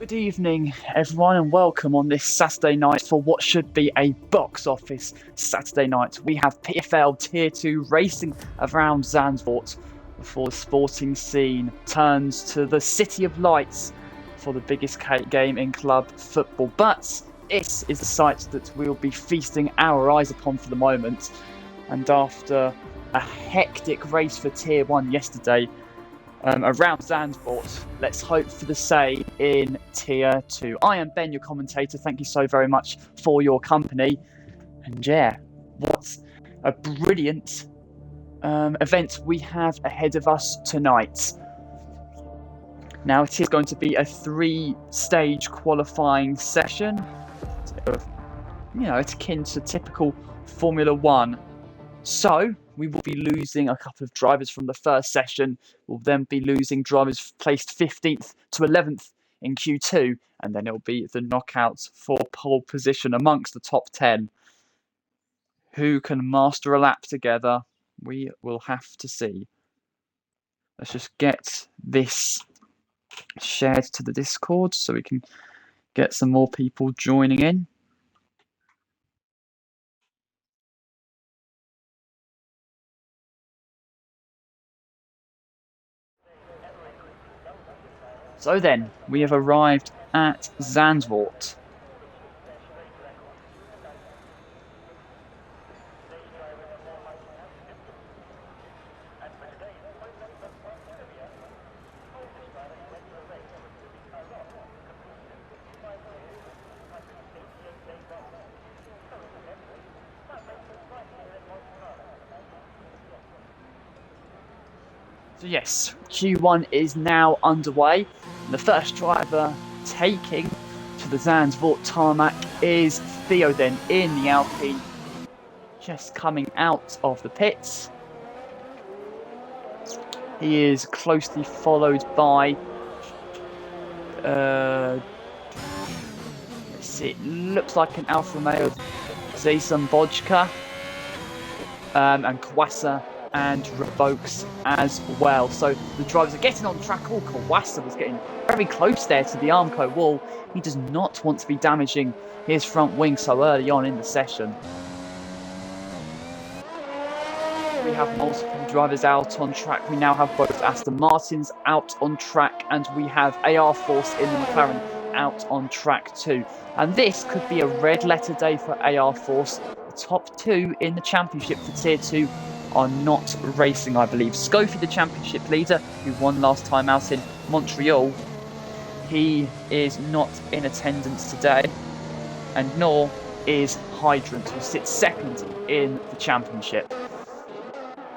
Good evening, everyone, and welcome on this Saturday night for what should be a box office Saturday night. We have PFL Tier 2 racing around Zandvoort before the sporting scene turns to the City of Lights for the biggest game in club football. But this is the site that we'll be feasting our eyes upon for the moment. And after a hectic race for Tier 1 yesterday, around Zandvoort, let's hope for the same in Tier 2. I am Ben, your commentator. Thank you so very much for your company. And yeah, what a brilliant event we have ahead of us tonight. Now, it is going to be a 3-stage qualifying session. It's akin to typical Formula 1. So, we will be losing a couple of drivers from the first session. We'll then be losing drivers placed 15th to 11th in Q2. And then it'll be the knockouts for pole position amongst the top 10. Who can master a lap together? We will have to see. Let's just get this shared to the Discord so we can get some more people joining in. So then, we have arrived at Zandvoort. So yes, Q1 is now underway. The first driver taking to the Zandvoort tarmac is Theo then in the Alpine, just coming out of the pits. He is closely followed by, let's see, it looks like an Alfa Romeo Zandvoort, and Kawasa and Revokes as well. So the drivers are getting on track. Kawasa was getting very close there to the Armco wall. He does not want to be damaging his front wing so early on in the session. We have multiple drivers out on track. We now have both Aston Martins out on track, and we have AR Force in the McLaren out on track too. And this could be a red letter day for AR Force. The top 2 in the championship for Tier 2 are not racing, I believe. Scofie, the championship leader, who won last time out in Montreal, he is not in attendance today, and nor is Hydrant, who sits second in the championship.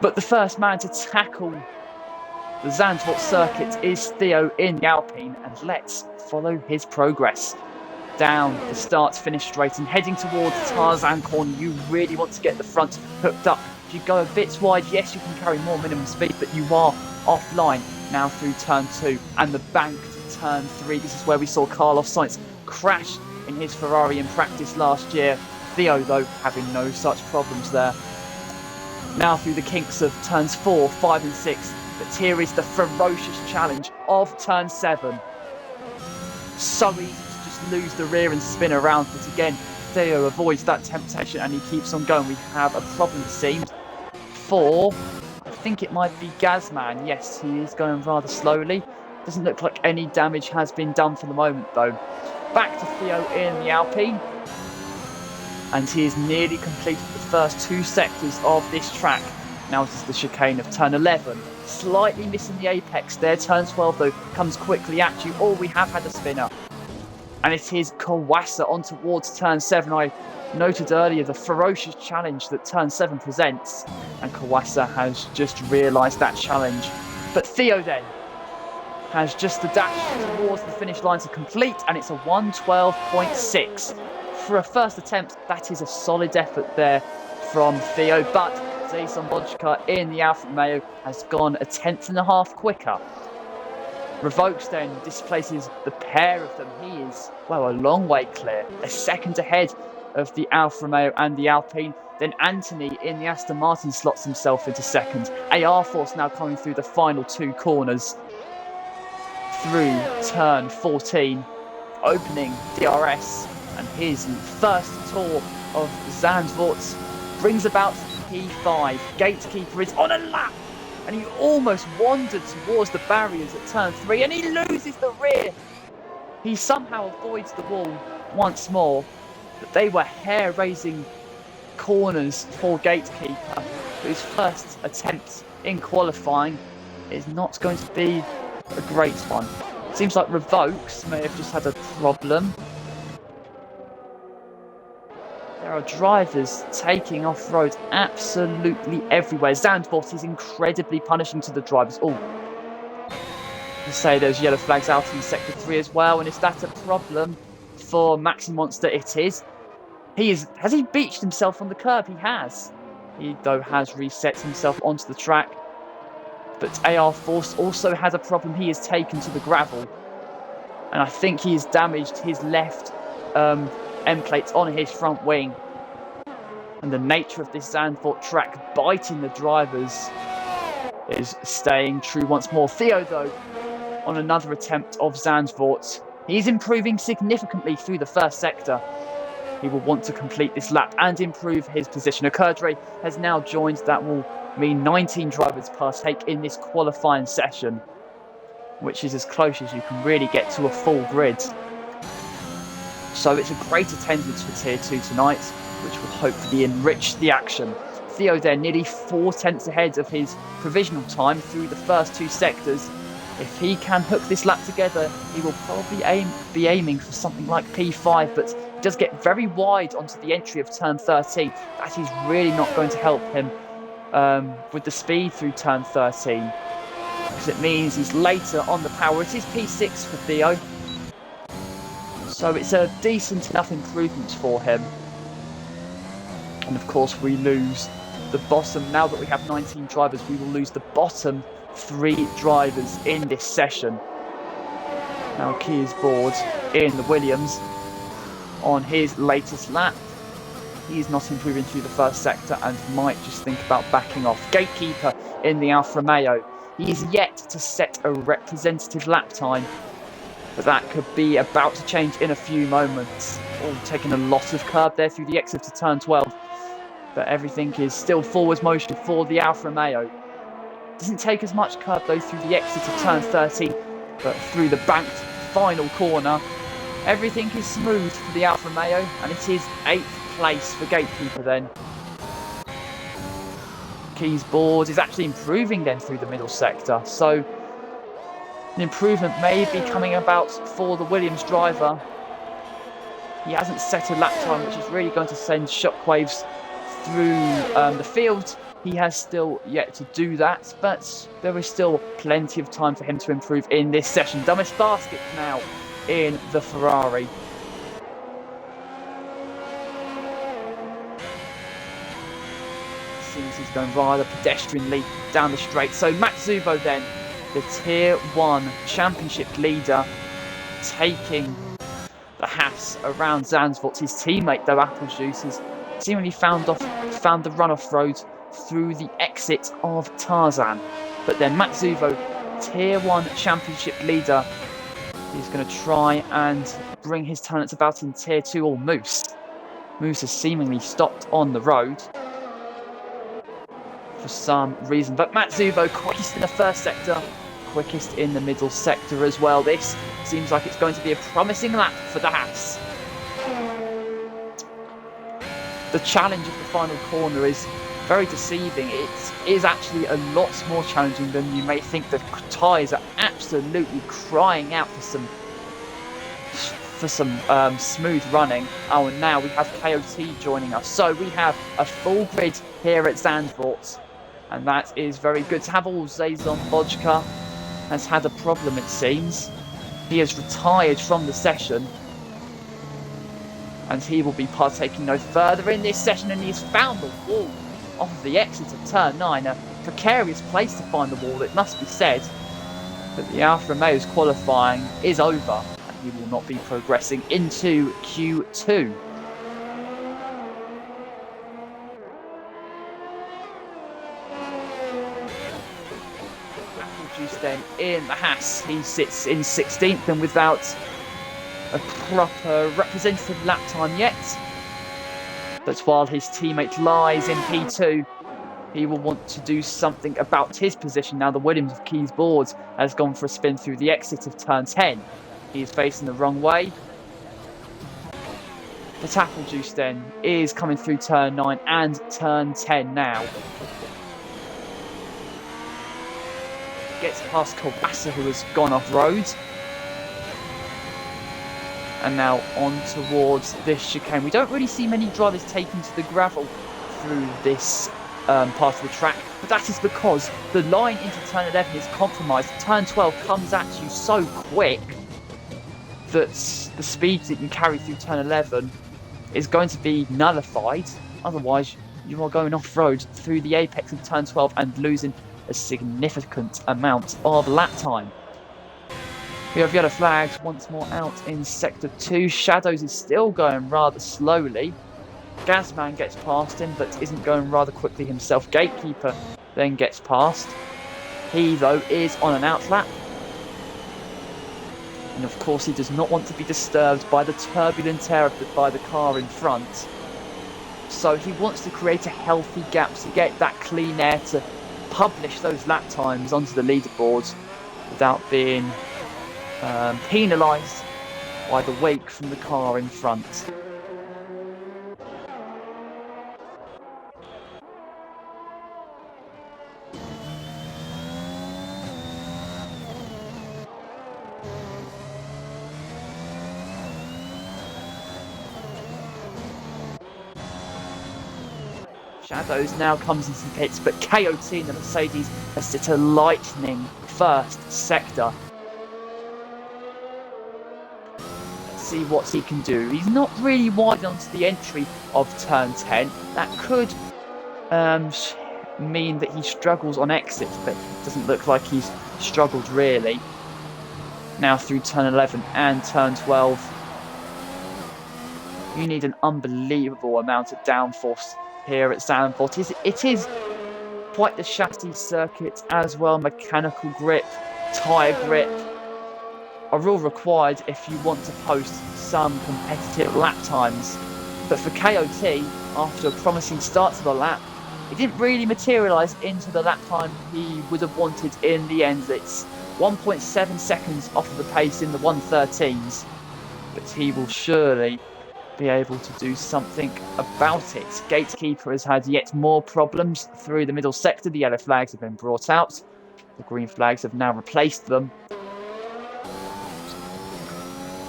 But the first man to tackle the Zandvoort circuit is Theo in the Alpine, and let's follow his progress. Down the start-finish straight and heading towards Tarzan corner. You really want to get the front hooked up. If you go a bit wide, yes, you can carry more minimum speed, but you are offline now through turn 2 and the banked turn 3. This is where we saw Carlos Sainz crash in his Ferrari in practice last year. Theo, though, having no such problems there. Now through the kinks of turns 4, 5 and 6, but here is the ferocious challenge of turn 7. So easy to just lose the rear and spin around, but again, Theo avoids that temptation and he keeps on going. We have a problem, it seems, for, I think it might be Gazman. Yes, he is going rather slowly. Doesn't look like any damage has been done for the moment, though. Back to Theo in the Alpine. And he has nearly completed the first 2 sectors of this track. Now it is the chicane of turn 11. Slightly missing the apex there. Turn 12, though, comes quickly at you. Oh, we have had a spinner. And it is Kawasa on towards turn 7. I noted earlier the ferocious challenge that turn 7 presents. And Kawasa has just realised that challenge. But Theo then has just the dash towards the finish line to complete. And it's a 1:12.6. For a first attempt, that is a solid effort there from Theo. But Zandvoort in the Alfa Romeo has gone a 1/10.5 quicker. Revokes then displaces the pair of them. He is, well, a long way clear. A second ahead of the Alfa Romeo and the Alpine. Then Anthony in the Aston Martin slots himself into second. AR Force now coming through the final 2 corners through turn 14. opening DRS, and his first tour of Zandvoort brings about P5. Gatekeeper is on a lap, and he almost wandered towards the barriers at turn 3, and he loses the rear. He somehow avoids the wall once more, but they were hair-raising corners for Gatekeeper, whose first attempt in qualifying is not going to be a great one. Seems like Revokes may have just had a problem. There are drivers taking off-road absolutely everywhere. Zandvoort is incredibly punishing to the drivers. Oh, to say there's yellow flags out in Sector 3 as well, and is that a problem for Maxi Monster? It is. Has he beached himself on the curb? He has. He, though, has reset himself onto the track. But AR Force also has a problem. He is taken to the gravel. And I think he has damaged his left end plate on his front wing. And the nature of this Zandvoort track biting the drivers is staying true once more. Theo, though, on another attempt of Zandvoort, he's improving significantly through the first sector. He will want to complete this lap and improve his position. Okerdre has now joined. That will mean 19 drivers partake in this qualifying session, which is as close as you can really get to a full grid. So it's a great attendance for Tier 2 tonight, which will hopefully enrich the action. Theo there nearly 4 tenths ahead of his provisional time through the first 2 sectors. If he can hook this lap together, he will probably be aiming for something like P5, but he does get very wide onto the entry of turn 13. That is really not going to help him with the speed through turn 13, because it means he's later on the power. It is P6 for Theo, so it's a decent enough improvement for him. And of course we lose the bottom. Now that we have 19 drivers, we will lose the bottom 3 drivers in this session. Now Key is board in the Williams on his latest lap. He is not improving through the first sector and might just think about backing off. Gatekeeper in the Alfa Romeo. He is yet to set a representative lap time, but that could be about to change in a few moments. Oh, taking a lot of curb there through the exit to turn 12, but everything is still forwards motion for the Alfa Romeo. Doesn't take as much curb though through the exit of turn 13, but through the banked final corner, everything is smooth for the Alfa Romeo, and it is 8th place for Gatekeeper then. Key's board is actually improving then through the middle sector, so an improvement may be coming about for the Williams driver. He hasn't set a lap time, which is really going to send shockwaves through the field. He has still yet to do that, but there is still plenty of time for him to improve in this session. Dumbest basket now in the Ferrari. Seems he's going rather pedestrianly down the straight. So Matsubo then, the Tier 1 Championship leader, taking the Haas around Zandvoort. His teammate, though, Apple Juice, has seemingly found the run-off road through the exit of Tarzan. But then Matsubo, Tier 1 Championship leader, is going to try and bring his talents about in Tier 2, or Moose. Moose has seemingly stopped on the road for some reason. But Matsubo, quickest in the first sector, quickest in the middle sector as well. This seems like it's going to be a promising lap for the Haas. The challenge of the final corner is very deceiving. It is actually a lot more challenging than you may think. The tyres are absolutely crying out for some smooth running. Oh, and now we have KOT joining us. So we have a full grid here at Zandvoort, and that is very good to have. All Zazon Vodka has had a problem, it seems. He has retired from the session, and he will be partaking no further in this session, and he's found the wall off of the exit of turn 9. A precarious place to find the wall, it must be said, but the Alfa Romeo's qualifying is over, and he will not be progressing into Q2. Apple Juice then in the Haas. He sits in 16th, and without a proper representative lap time yet. But while his teammate lies in P2, he will want to do something about his position. Now the Williams of Keys board has gone for a spin through the exit of turn 10. He is facing the wrong way. The Apple Juice then is coming through turn 9 and turn 10 now. Gets past Colbassa, who has gone off-road. And now on towards this chicane. We don't really see many drivers taking to the gravel through this part of the track, but that is because the line into turn 11 is compromised. Turn 12 comes at you so quick that the speed that you carry through turn 11 is going to be nullified. Otherwise, you are going off-road through the apex of turn 12 and losing a significant amount of lap time. We have yellow flags once more out in sector 2. Shadows is still going rather slowly. Gazman gets past him but isn't going rather quickly himself. Gatekeeper then gets past. He though is on an outlap. And of course he does not want to be disturbed by the turbulent air by the car in front. So he wants to create a healthy gap to get that clean air to publish those lap times onto the leaderboard without being penalised by the wake from the car in front. Shadows now comes into the pits, but KOT in the Mercedes has set a lightning first sector. Let's see what he can do. He's not really wide onto the entry of turn 10. That could mean that he struggles on exit, but it doesn't look like he's struggled really. Now through turn 11 and turn 12. You need an unbelievable amount of downforce here at Zandvoort. It is quite the chassis circuit as well. Mechanical grip, tyre grip are all required if you want to post some competitive lap times. But for KOT, after a promising start to the lap, it didn't really materialise into the lap time he would have wanted in the end. It's 1.7 seconds off of the pace in the 113s, but he will surely be able to do something about it. Gatekeeper has had yet more problems through the middle sector. The yellow flags have been brought out. The green flags have now replaced them.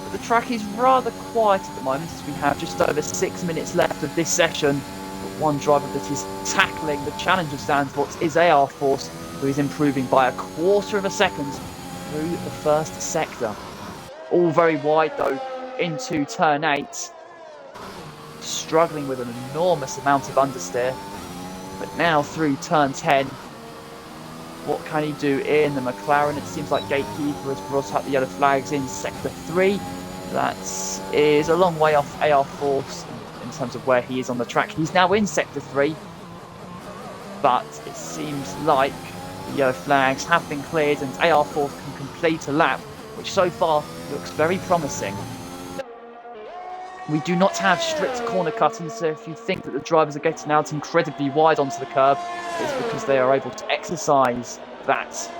But the track is rather quiet at the moment as we have just over 6 minutes left of this session. But one driver that is tackling the challenge of Zandvoort is AR Force, who is improving by a quarter of a second through the first sector. All very wide though into turn 8. Struggling with an enormous amount of understeer, but now through turn 10, what can he do in the McLaren? It seems like Gatekeeper has brought up the yellow flags in sector 3. That is a long way off AR Force in terms of where he is on the track. He's now in sector 3, but it seems like the yellow flags have been cleared and AR Force can complete a lap, which so far looks very promising. We do not have strict corner cutting, so if you think that the drivers are getting out incredibly wide onto the curb, it's because they are able to exercise that,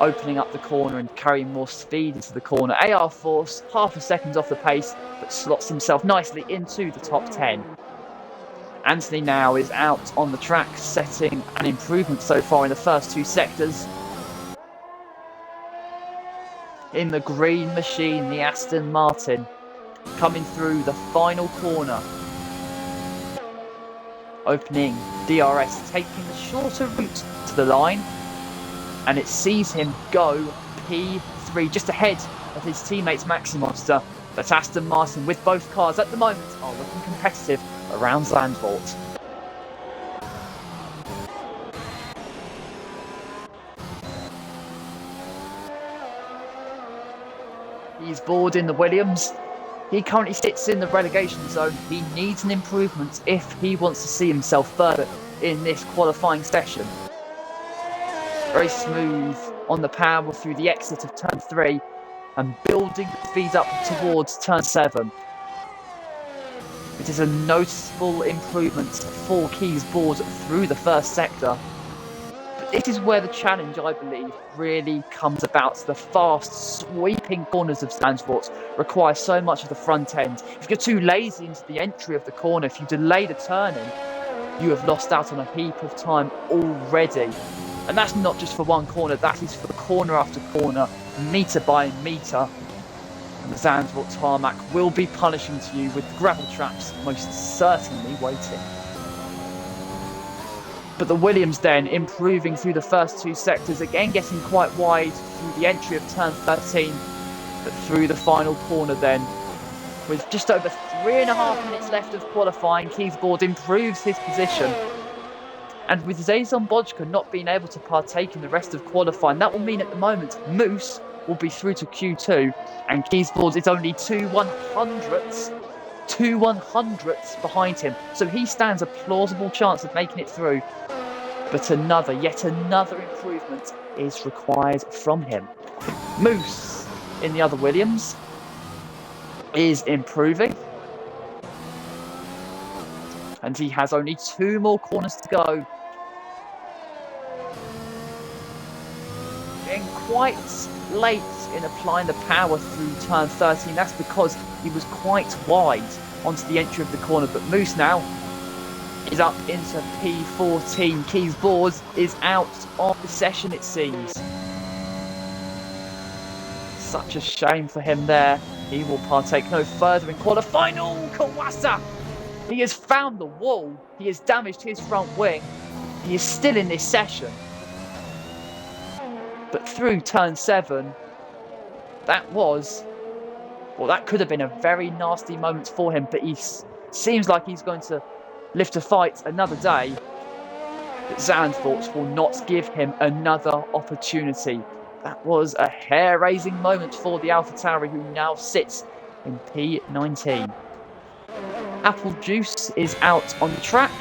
opening up the corner and carrying more speed into the corner. AR Force, half a second off the pace, but slots himself nicely into the top 10. Anthony now is out on the track, setting an improvement so far in the first 2 sectors. In the green machine, the Aston Martin, coming through the final corner, opening DRS, taking the shorter route to the line, and it sees him go P3, just ahead of his teammates Maxi Monster. But Aston Martin, with both cars at the moment, are looking competitive around Zandvoort. He's bored in the Williams. He currently sits in the relegation zone. He needs an improvement if he wants to see himself further in this qualifying session. Very smooth on the power through the exit of turn 3. and building the speed up towards turn 7. It is a noticeable improvement for Key's board through the first sector. But this is where the challenge, I believe, really comes about. The fast, sweeping corners of Zandvoort require so much of the front end. If you're too lazy into the entry of the corner, if you delay the turning, you have lost out on a heap of time already. And that's not just for one corner, that is for corner after corner, metre by metre. And the Zandvoort tarmac will be punishing to you with gravel traps most certainly waiting. But the Williams then improving through the first 2 sectors, again getting quite wide through the entry of turn 13, but through the final corner then. With just over 3.5 minutes left of qualifying, Key's board improves his position. And with Zazon Bojka not being able to partake in the rest of qualifying, that will mean at the moment Moose will be through to Q2, and Key's board is only 2/100ths behind him. So he stands a plausible chance of making it through. But yet another improvement is required from him. Moose in the other Williams is improving. And he has only 2 more corners to go. Getting quite late in applying the power through turn 13. That's because he was quite wide onto the entry of the corner. But Moose now is up into P14. Key's board is out of the session, it seems. Such a shame for him there. He will partake no further in qualifying. Oh, Kawasa! He has found the wall. He has damaged his front wing. He is still in this session. But through turn 7, that could have been a very nasty moment for him. But he seems like he's going to live to fight another day. But Zandvoort will not give him another opportunity. That was a hair-raising moment for the AlphaTauri, who now sits in P19. Apple Juice is out on the track.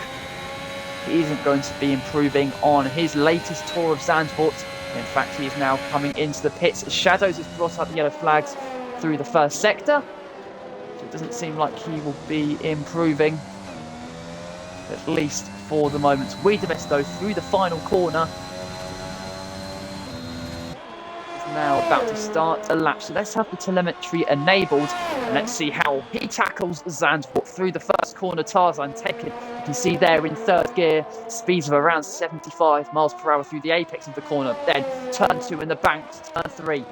He isn't going to be improving on his latest tour of Zandvoort. In fact, he is now coming into the pits. Shadows has brought up the yellow flags through the first sector. So it doesn't seem like he will be improving, at least for the moment. Wiedemes, though, through the final corner, now about to start a lap. So let's have the telemetry enabled and let's see how he tackles Zandvoort through the first corner. Tarzan taken, you can see there in 3rd gear, speeds of around 75 miles per hour through the apex of the corner. Then turn 2 in the bank, turn 3.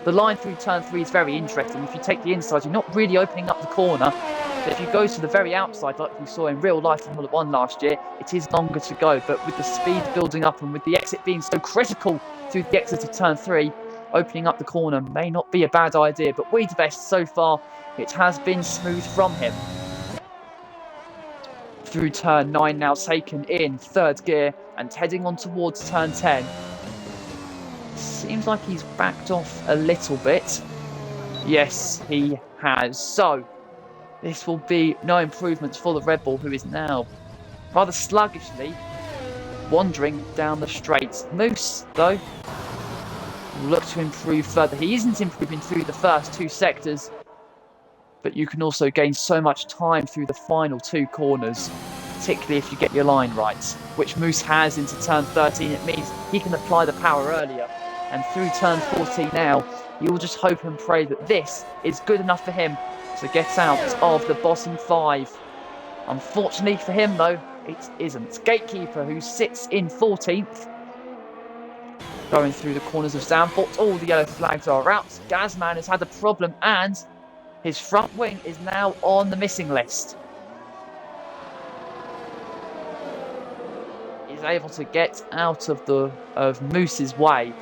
The line through turn 3 is very interesting. If you take the inside, you're not really opening up the corner. But if you go to the very outside, like we saw in real life in Formula 1 last year, it is longer to go. But with the speed building up and with the exit being so critical through the exit of turn 3, opening up the corner may not be a bad idea, but Wiedemes, so far, it has been smooth from him. Through turn 9 now taken in 3rd gear and heading on towards turn 10. Seems like he's backed off a little bit. Yes, he has. So, this will be no improvements for the Red Bull, who is now rather sluggishly wandering down the straight. Moose, though, look to improve further. He isn't improving through the first 2 sectors, but you can also gain so much time through the final 2 corners, particularly if you get your line right, which Moose has into turn 13. It means he can apply the power earlier, and through turn 14 now, you will just hope and pray that this is good enough for him to get out of the bottom 5. Unfortunately for him, though, it isn't. Gatekeeper, who sits in 14th, going through the corners of Zandvoort. All the yellow flags are out. Gazman has had a problem and his front wing is now on the missing list. He's able to get out of Moose's way.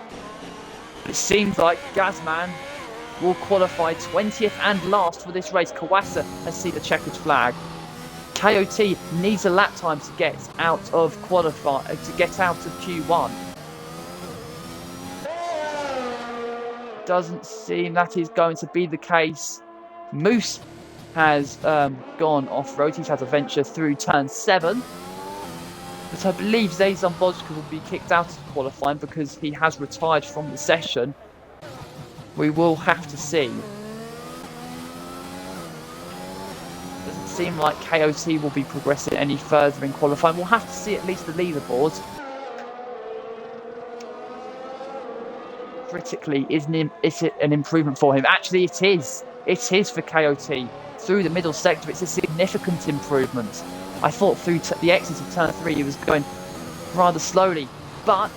But it seems like Gazman will qualify 20th and last for this race. Kawasa has seen the checkered flag. KOT needs a lap time to get out of Q1. Doesn't seem that is going to be the case. Moose has gone off-road. He's had a venture through turn 7. But I believe Zazon Bojka will be kicked out of qualifying because he has retired from the session. We will have to see. Doesn't seem like KOT will be progressing any further in qualifying. We'll have to see at least the leaderboard. Critically, is it an improvement for him? Actually, it is. It is for KOT. Through the middle sector, it's a significant improvement. I thought through the exit of turn 3, he was going rather slowly. But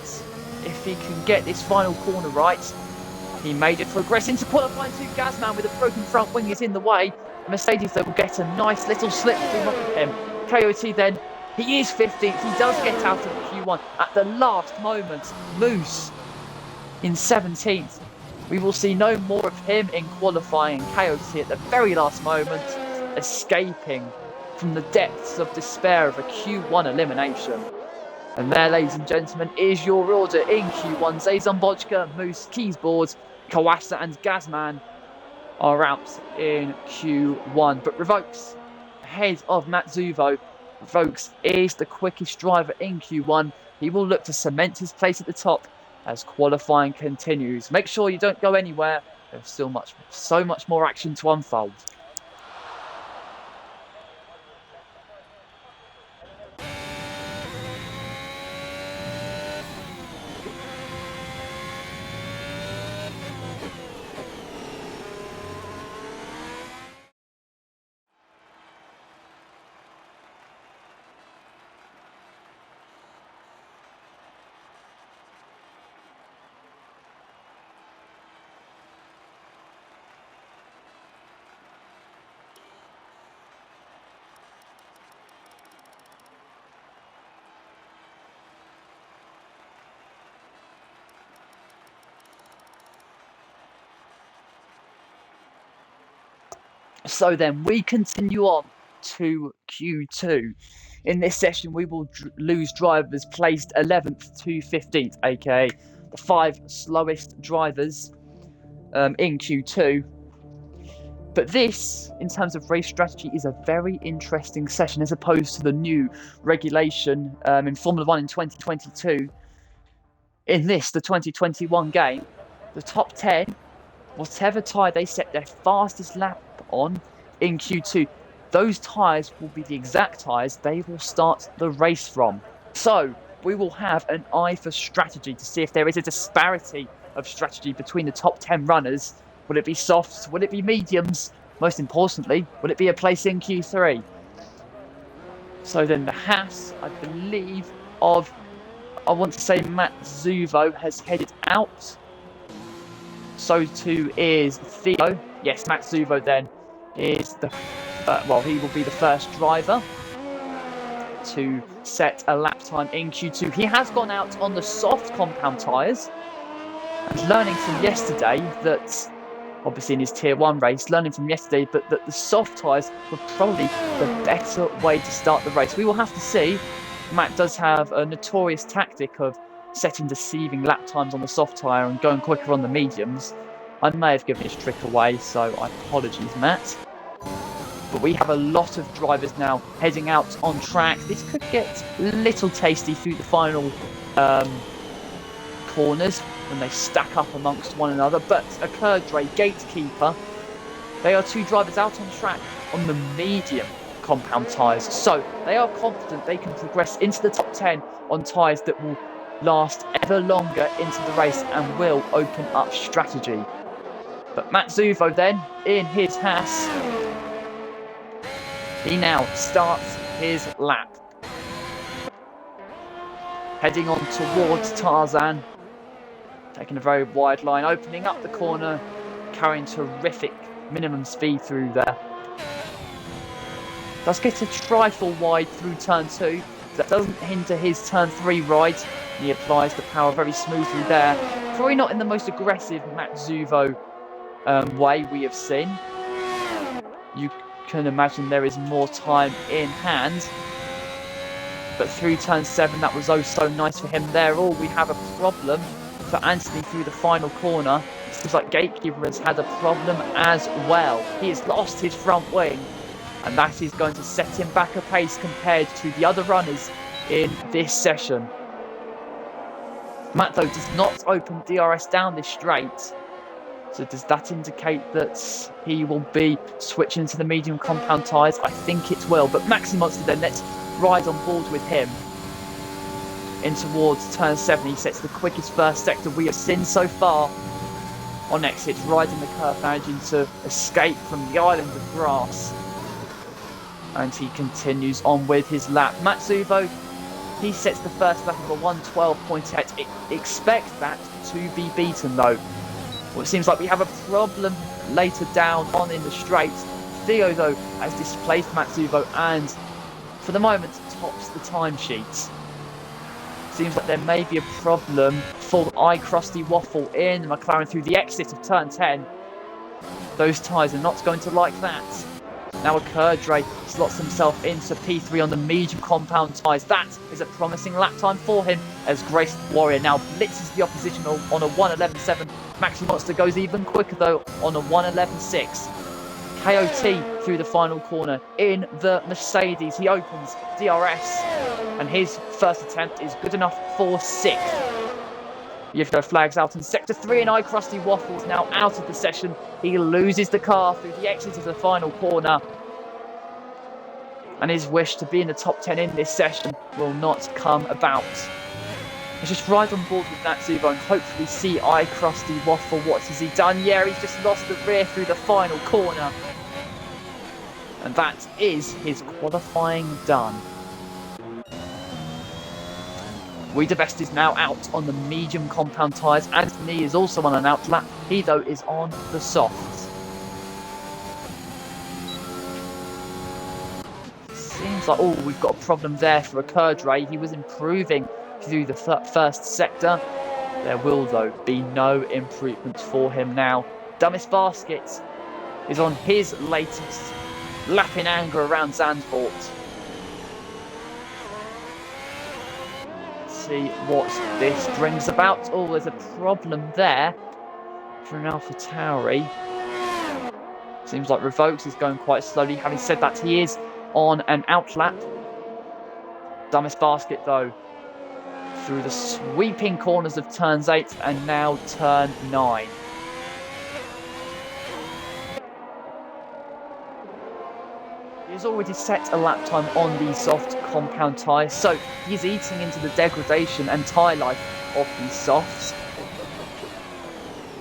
if he can get this final corner right, he made it progress into qualifying 2. Gazman with a broken front wing is in the way. Mercedes, though, will get a nice little slipstream off of him. KOT then, he is 15th. He does get out of Q1 at the last moment. Moose in 17th. We will see no more of him in qualifying. KOT at the very last moment, escaping from the depths of despair of a Q1 elimination. And there, ladies and gentlemen, is your order in Q1. Zazon Bojka, Moose, Keysboard, Kawasa and Gazman are out in Q1. But Revokes, ahead of Matsuvo. Revokes is the quickest driver in Q1. He will look to cement his place at the top as qualifying continues. Make sure you don't go anywhere. There's still so much more action to unfold. So then we continue on to Q2. In this session, we will lose drivers placed 11th to 15th, aka the 5 slowest drivers in Q2. But this, in terms of race strategy, is a very interesting session as opposed to the new regulation in Formula 1 in 2022. In this, the 2021 game, the top 10, whatever tyre they set their fastest lap on in Q2, those tyres will be the exact tyres they will start the race from. So we will have an eye for strategy to see if there is a disparity of strategy between the top 10 runners. Will it be softs? Will it be mediums? Most importantly, will it be a place in Q3? So then the Haas, I believe, I want to say Matsuvo has headed out. So too is Theo. Yes, Matsuvo then is he will be the first driver to set a lap time in Q2. He has gone out on the soft compound tyres, and learning from yesterday that, obviously in his Tier 1 race, that the soft tyres were probably the better way to start the race. We will have to see. Matt does have a notorious tactic of setting deceiving lap times on the soft tyre and going quicker on the mediums. I may have given his trick away, so apologies, Matt. But we have a lot of drivers now heading out on track. This could get a little tasty through the final corners when they stack up amongst one another. But Akerdre, Gatekeeper, they are 2 drivers out on track on the medium compound tyres. So they are confident they can progress into the top 10 on tyres that will last ever longer into the race and will open up strategy. But Matsuvo then, in his Haas, he now starts his lap. Heading on towards Tarzan, taking a very wide line, opening up the corner, carrying terrific minimum speed through there. Does get a trifle wide through turn 2. That doesn't hinder his turn 3 ride. He applies the power very smoothly there. Probably not in the most aggressive Matsuvo way we have seen. You can imagine there is more time in hand. But through turn 7, that was oh so nice for him there. Oh, we have a problem for Anthony through the final corner. It seems like Gatekeeper has had a problem as well. He has lost his front wing, and that is going to set him back a pace compared to the other runners in this session. Matt, though, does not open DRS down this straight. So does that indicate that he will be switching to the medium compound tyres? I think it will. But Maxi Monster then, let's ride on board with him in towards turn 7. He sets the quickest first sector we have seen so far on exit, riding the curve, managing to escape from the island of grass. And he continues on with his lap. Matsuvo, he sets the first lap of a 1:12.8. Expect that to be beaten though. Well, it seems like we have a problem later down on in the straight. Theo, though, has displaced Matsuvo and, for the moment, tops the timesheet. Seems like there may be a problem for Crusty Waffle in McLaren through the exit of turn 10. Those tyres are not going to like that. Now Akerdre slots himself into P3 on the medium compound tyres. That is a promising lap time for him as Grace Warrior now blitzes the opposition on a 1:11.7. Maxi Monster goes even quicker though on a 1:11.6. KOT through the final corner in the Mercedes. He opens DRS and his first attempt is good enough for 6th. Yifko flags out in Sector 3 and Crusty Waffles now out of the session. He loses the car through the exit of the final corner. And his wish to be in the top 10 in this session will not come about. Let's just ride on board with Natsubo and hopefully see Crusty Waffle. What has he done? Yeah, he's just lost the rear through the final corner. And that is his qualifying done. Wiedebest is now out on the medium compound tyres. Anthony is also on an out lap. He, though, is on the softs. Seems like, we've got a problem there for Akerdre. He was improving through the first sector. There will, though, be no improvements for him now. Dumbest Basket is on his latest lap in anger around Zandvoort. See what this brings about. There's a problem there for an AlphaTauri. Seems like Revokes is going quite slowly. Having said that, he is on an out lap. Dumbest Basket, though, through the sweeping corners of turns 8 and now turn 9. He's already set a lap time on the soft compound tyres, so he's eating into the degradation and tyre life of these softs.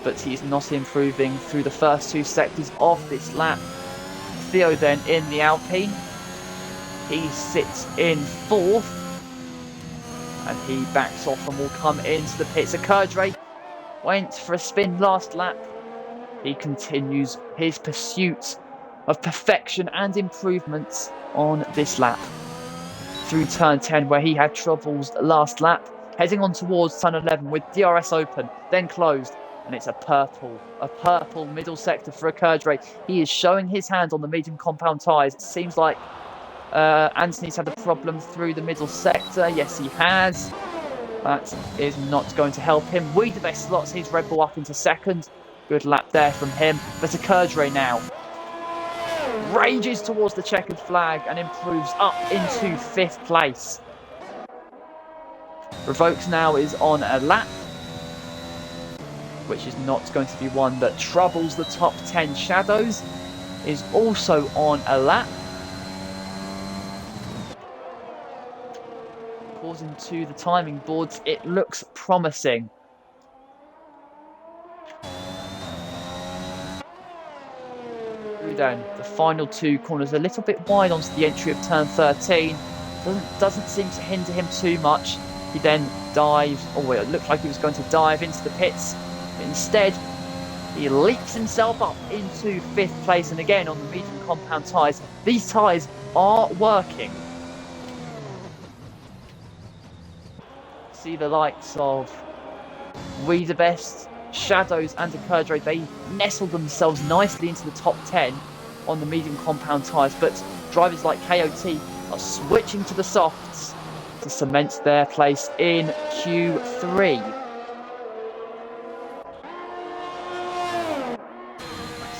But he's not improving through the first 2 sectors of this lap. Theo then in the Alpine. He sits in 4th. And he backs off and will come into the pits. Akerdre went for a spin last lap. He continues his pursuit of perfection and improvements on this lap. Through turn 10 where he had troubles last lap. Heading on towards turn 11 with DRS open, then closed. And it's a purple middle sector for Akerdre. He is showing his hand on the medium compound tyres. It seems like Anthony's had a problem through the middle sector. Yes, he has. That is not going to help him. Wiedebest slots his Red Bull up into 2nd. Good lap there from him. But Akerdre now rages towards the checkered flag and improves up into 5th place. Revokes now is on a lap, which is not going to be one that troubles the top 10. Shadows is also on a lap. According to the timing boards, it looks promising. Down the final 2 corners a little bit wide onto the entry of turn 13. Doesn't seem to hinder him too much. He then dives. It looked like he was going to dive into the pits, but instead he leaps himself up into 5th place. And again on the medium compound tyres, these tyres are working. See the likes of Wiedebest, Shadows and Akerdre, they nestle themselves nicely into the top 10 on the medium compound tyres, but drivers like KOT are switching to the softs to cement their place in Q3.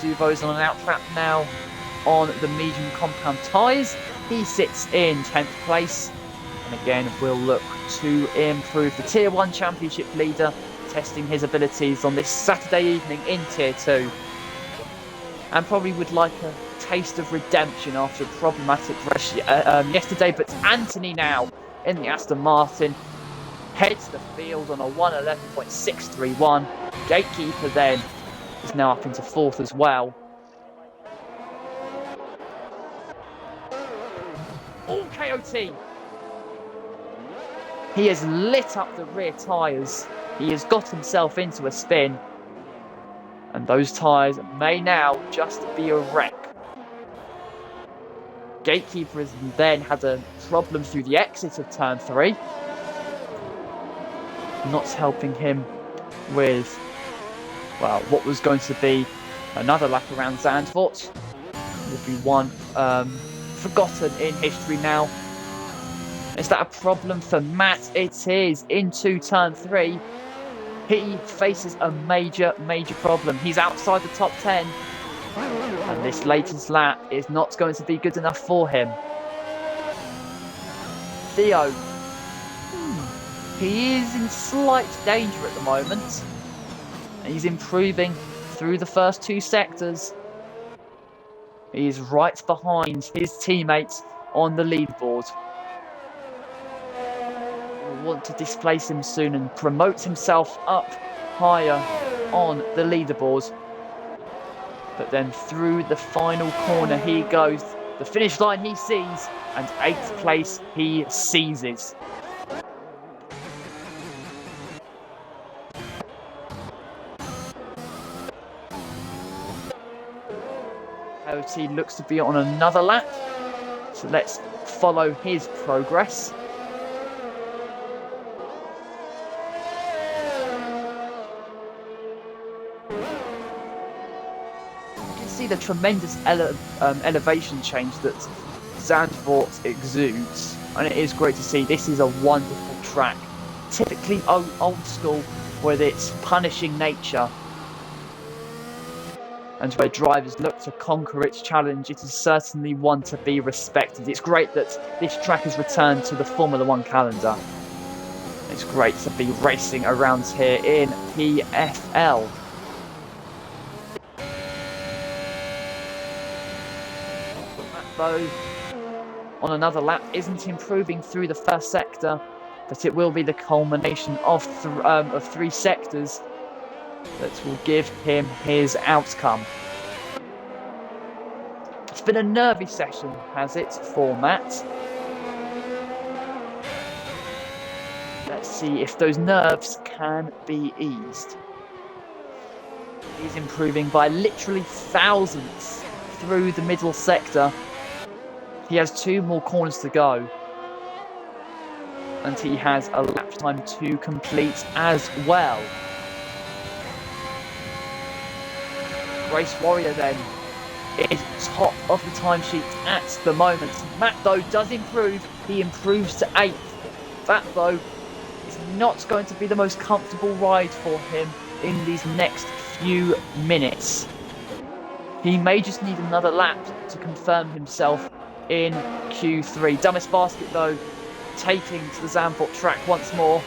Suvo's on an out lap now on the medium compound tyres. He sits in 10th place and again will look to improve. The Tier 1 Championship leader testing his abilities on this Saturday evening in Tier 2. And probably would like a taste of redemption after a problematic race yesterday. But Anthony now in the Aston Martin heads the field on a 1:11.631. Gatekeeper then is now up into 4th as well. All KOT. He has lit up the rear tyres. He has got himself into a spin. And those tyres may now just be a wreck. Gatekeeper has then had a problem through the exit of turn 3. Not helping him with, well, what was going to be another lap around Zandvoort. Would be one forgotten in history now. Is that a problem for Matt? It is. Into turn 3. He faces a major problem. He's outside the top 10. And this latest lap is not going to be good enough for him. Theo. He is in slight danger at the moment. He's improving through the first 2 sectors. He is right behind his teammates on the leaderboard. Want to displace him soon and promote himself up higher on the leaderboard. But then through the final corner he goes. The finish line he sees, and 8th place he seizes. OT looks to be on another lap, so let's follow his progress. See the tremendous elevation change that Zandvoort exudes, and it is great to see. This is a wonderful track, typically old school with its punishing nature, and where drivers look to conquer its challenge. It is certainly one to be respected. It's great that this track has returned to the Formula 1 calendar. It's great to be racing around here in PFL. Though on another lap isn't improving through the first sector, but it will be the culmination of 3 sectors that will give him his outcome. It's been a nervy session, has it, for Matt? Let's see if those nerves can be eased. He's improving by literally thousandths through the middle sector. He has 2 more corners to go. And he has a lap time to complete as well. Race Warrior then is top of the timesheet at the moment. Matt though does improve. He improves to 8th. That though is not going to be the most comfortable ride for him in these next few minutes. He may just need another lap to confirm himself in Q3. Dumbest Basket though taking to the Zandvoort track once more.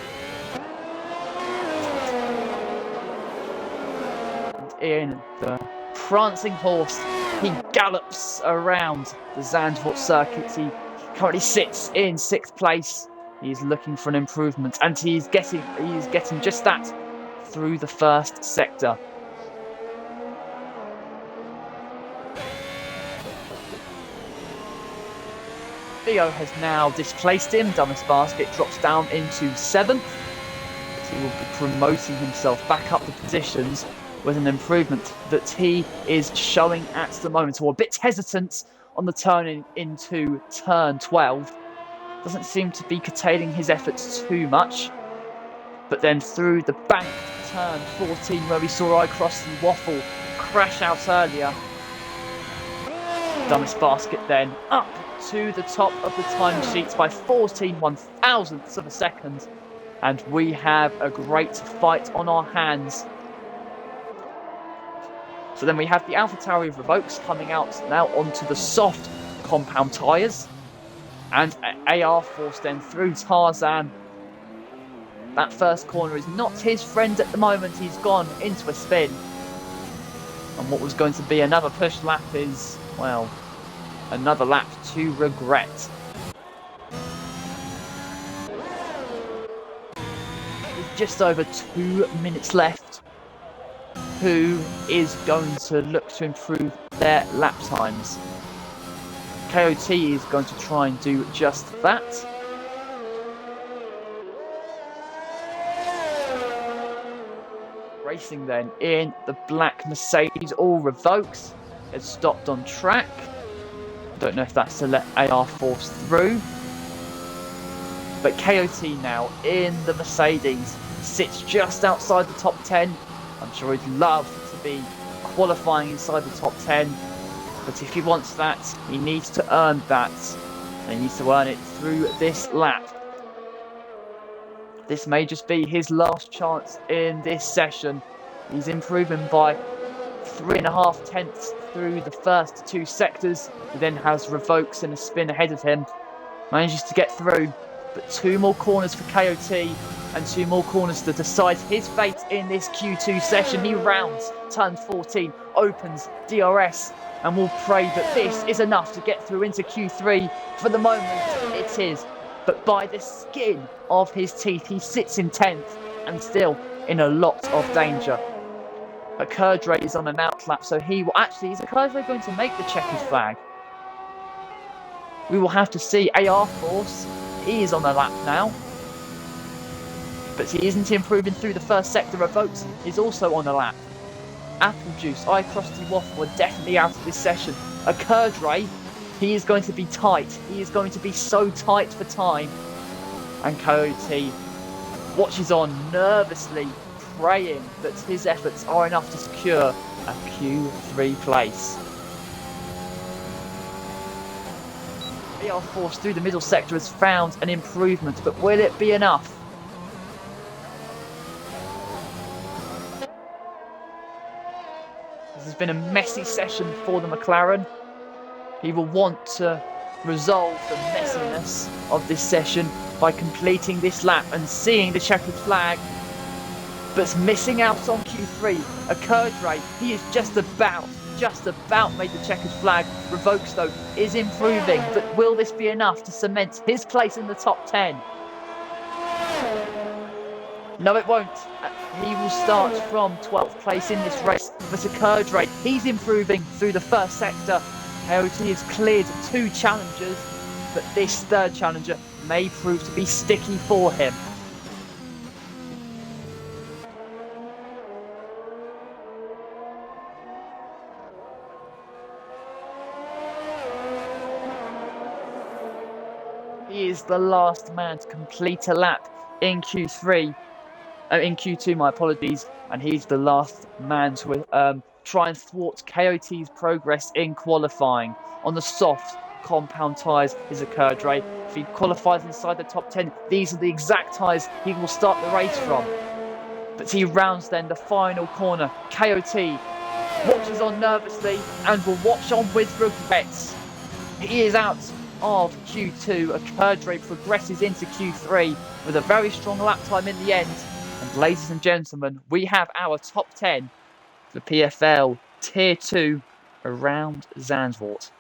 And in the prancing horse, he gallops around the Zandvoort circuit. He currently sits in 6th place. He's looking for an improvement, and he's getting just that through the first sector. Theo has now displaced him. Dumbest Basket drops down into 7th. He will be promoting himself back up the positions with an improvement that he is showing at the moment, or a bit hesitant on the turn into turn 12. Doesn't seem to be curtailing his efforts too much. But then through the banked turn 14, where we saw I Cross and Waffle crash out earlier. Dumbest Basket then up to the top of the timesheet by 14 1,000ths of a second. And we have a great fight on our hands. So then we have the AlphaTauri Revokes coming out now onto the soft compound tyres. And AR Force then through Tarzan. That first corner is not his friend at the moment. He's gone into a spin. And what was going to be another push lap is, well, another lap to regret. With just over 2 minutes left, who is going to look to improve their lap times? KOT is going to try and do just that. Racing then in the black Mercedes, all revokes. It's stopped on track. Don't know if that's to let AR Force through. But KOT now in the Mercedes sits just outside the top 10. I'm sure he'd love to be qualifying inside the top 10. But if he wants that, he needs to earn that. And he needs to earn it through this lap. This may just be his last chance in this session. He's improving by 3.5 tenths through the first 2 sectors. He then has revokes and a spin ahead of him. Manages to get through, but 2 more corners for KOT and 2 more corners to decide his fate in this Q2 session. He rounds turn 14, opens DRS, and will pray that this is enough to get through into Q3. For the moment, it is. But by the skin of his teeth, he sits in 10th and still in a lot of danger. Akerdre is on an outlap, so he will actually... Is Akerdre going to make the checkered flag? We will have to see. AR Force, he is on a lap now. But he isn't improving through the first sector. Revokes is also on a lap. Apple Juice, iCrusty Waffle are definitely out of this session. Akerdre, he is going to be tight. He is going to be so tight for time. And KOT watches on nervously, praying that his efforts are enough to secure a Q3 place. AR Force through the middle sector has found an improvement, but will it be enough? This has been a messy session for the McLaren. He will want to resolve the messiness of this session by completing this lap and seeing the checkered flag, but missing out on Q3. Akerdre, he is just about made the checkered flag. Revokes though is improving, but will this be enough to cement his place in the top 10? No, it won't. He will start from 12th place in this race, but Akerdre, he's improving through the first sector. KOT has cleared 2 challengers, but this third challenger may prove to be sticky for him. He is the last man to complete a lap in Q3. In Q2, my apologies, and he's the last man to try and thwart KOT's progress in qualifying. On the soft compound tyres is Akerdre. If he qualifies inside the top 10, these are the exact tyres he will start the race from. But he rounds then the final corner. KOT watches on nervously and will watch on with regrets. He is out of Q2. Akerdre progresses into Q3 with a very strong lap time in the end. And ladies and gentlemen, we have our top 10 for PFL Tier 2 around Zandvoort.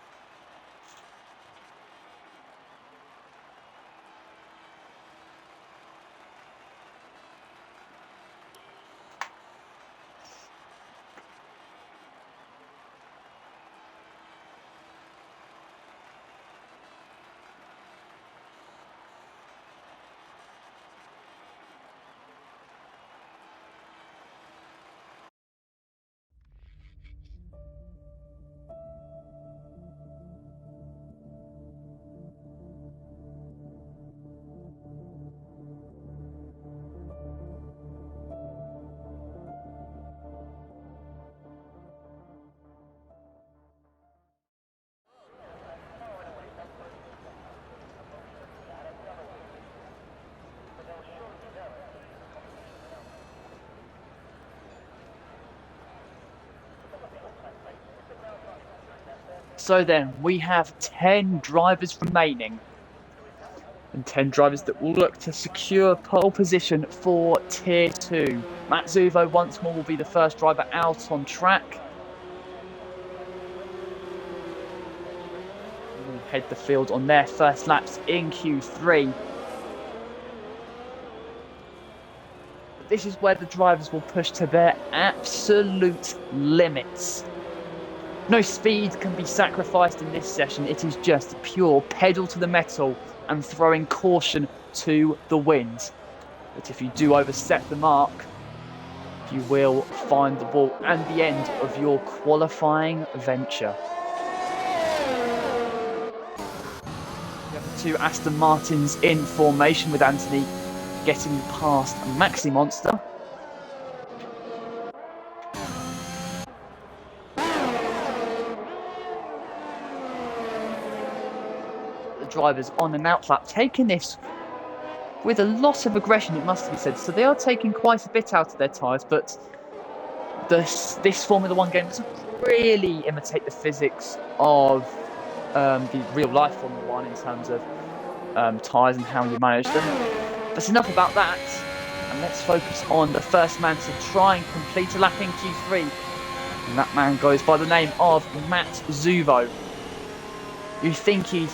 So then, we have 10 drivers remaining. And 10 drivers that will look to secure pole position for Tier 2. Matt Zuvo once more will be the first driver out on track. He will head the field on their first laps in Q3. But this is where the drivers will push to their absolute limits. No speed can be sacrificed in this session. It is just pure pedal to the metal and throwing caution to the wind. But if you do overstep the mark, you will find the wall and the end of your qualifying venture. We have the two Aston Martins in formation with Anthony getting past Maxi Monster. Drivers on an outlap, taking this with a lot of aggression, it must be said. So they are taking quite a bit out of their tyres, but this Formula 1 game doesn't really imitate the physics of the real-life Formula 1 in terms of tyres and how you manage them. But enough about that, and let's focus on the first man to try and complete a lap in Q3. And that man goes by the name of Matt Zuvo. You think he's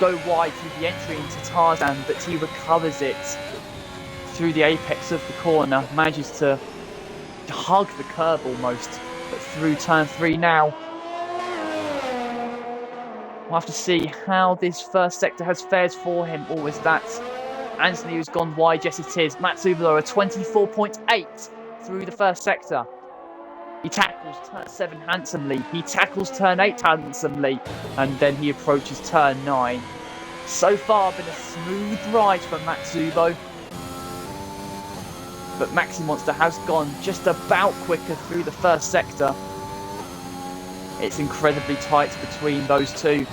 go wide through the entry into Tarzan, but he recovers it through the apex of the corner, manages to hug the curb almost, but through turn 3 now. We'll have to see how this first sector has fared for him, or is that Anthony who's gone wide? Yes, it is. Matt Zuvo, a 24.8 through the first sector. He tackles turn 7 handsomely, he tackles turn 8 handsomely, and then he approaches turn 9. So far, been a smooth ride for Matt Zuvo. But Maxi Monster has gone just about quicker through the first sector. It's incredibly tight between those two.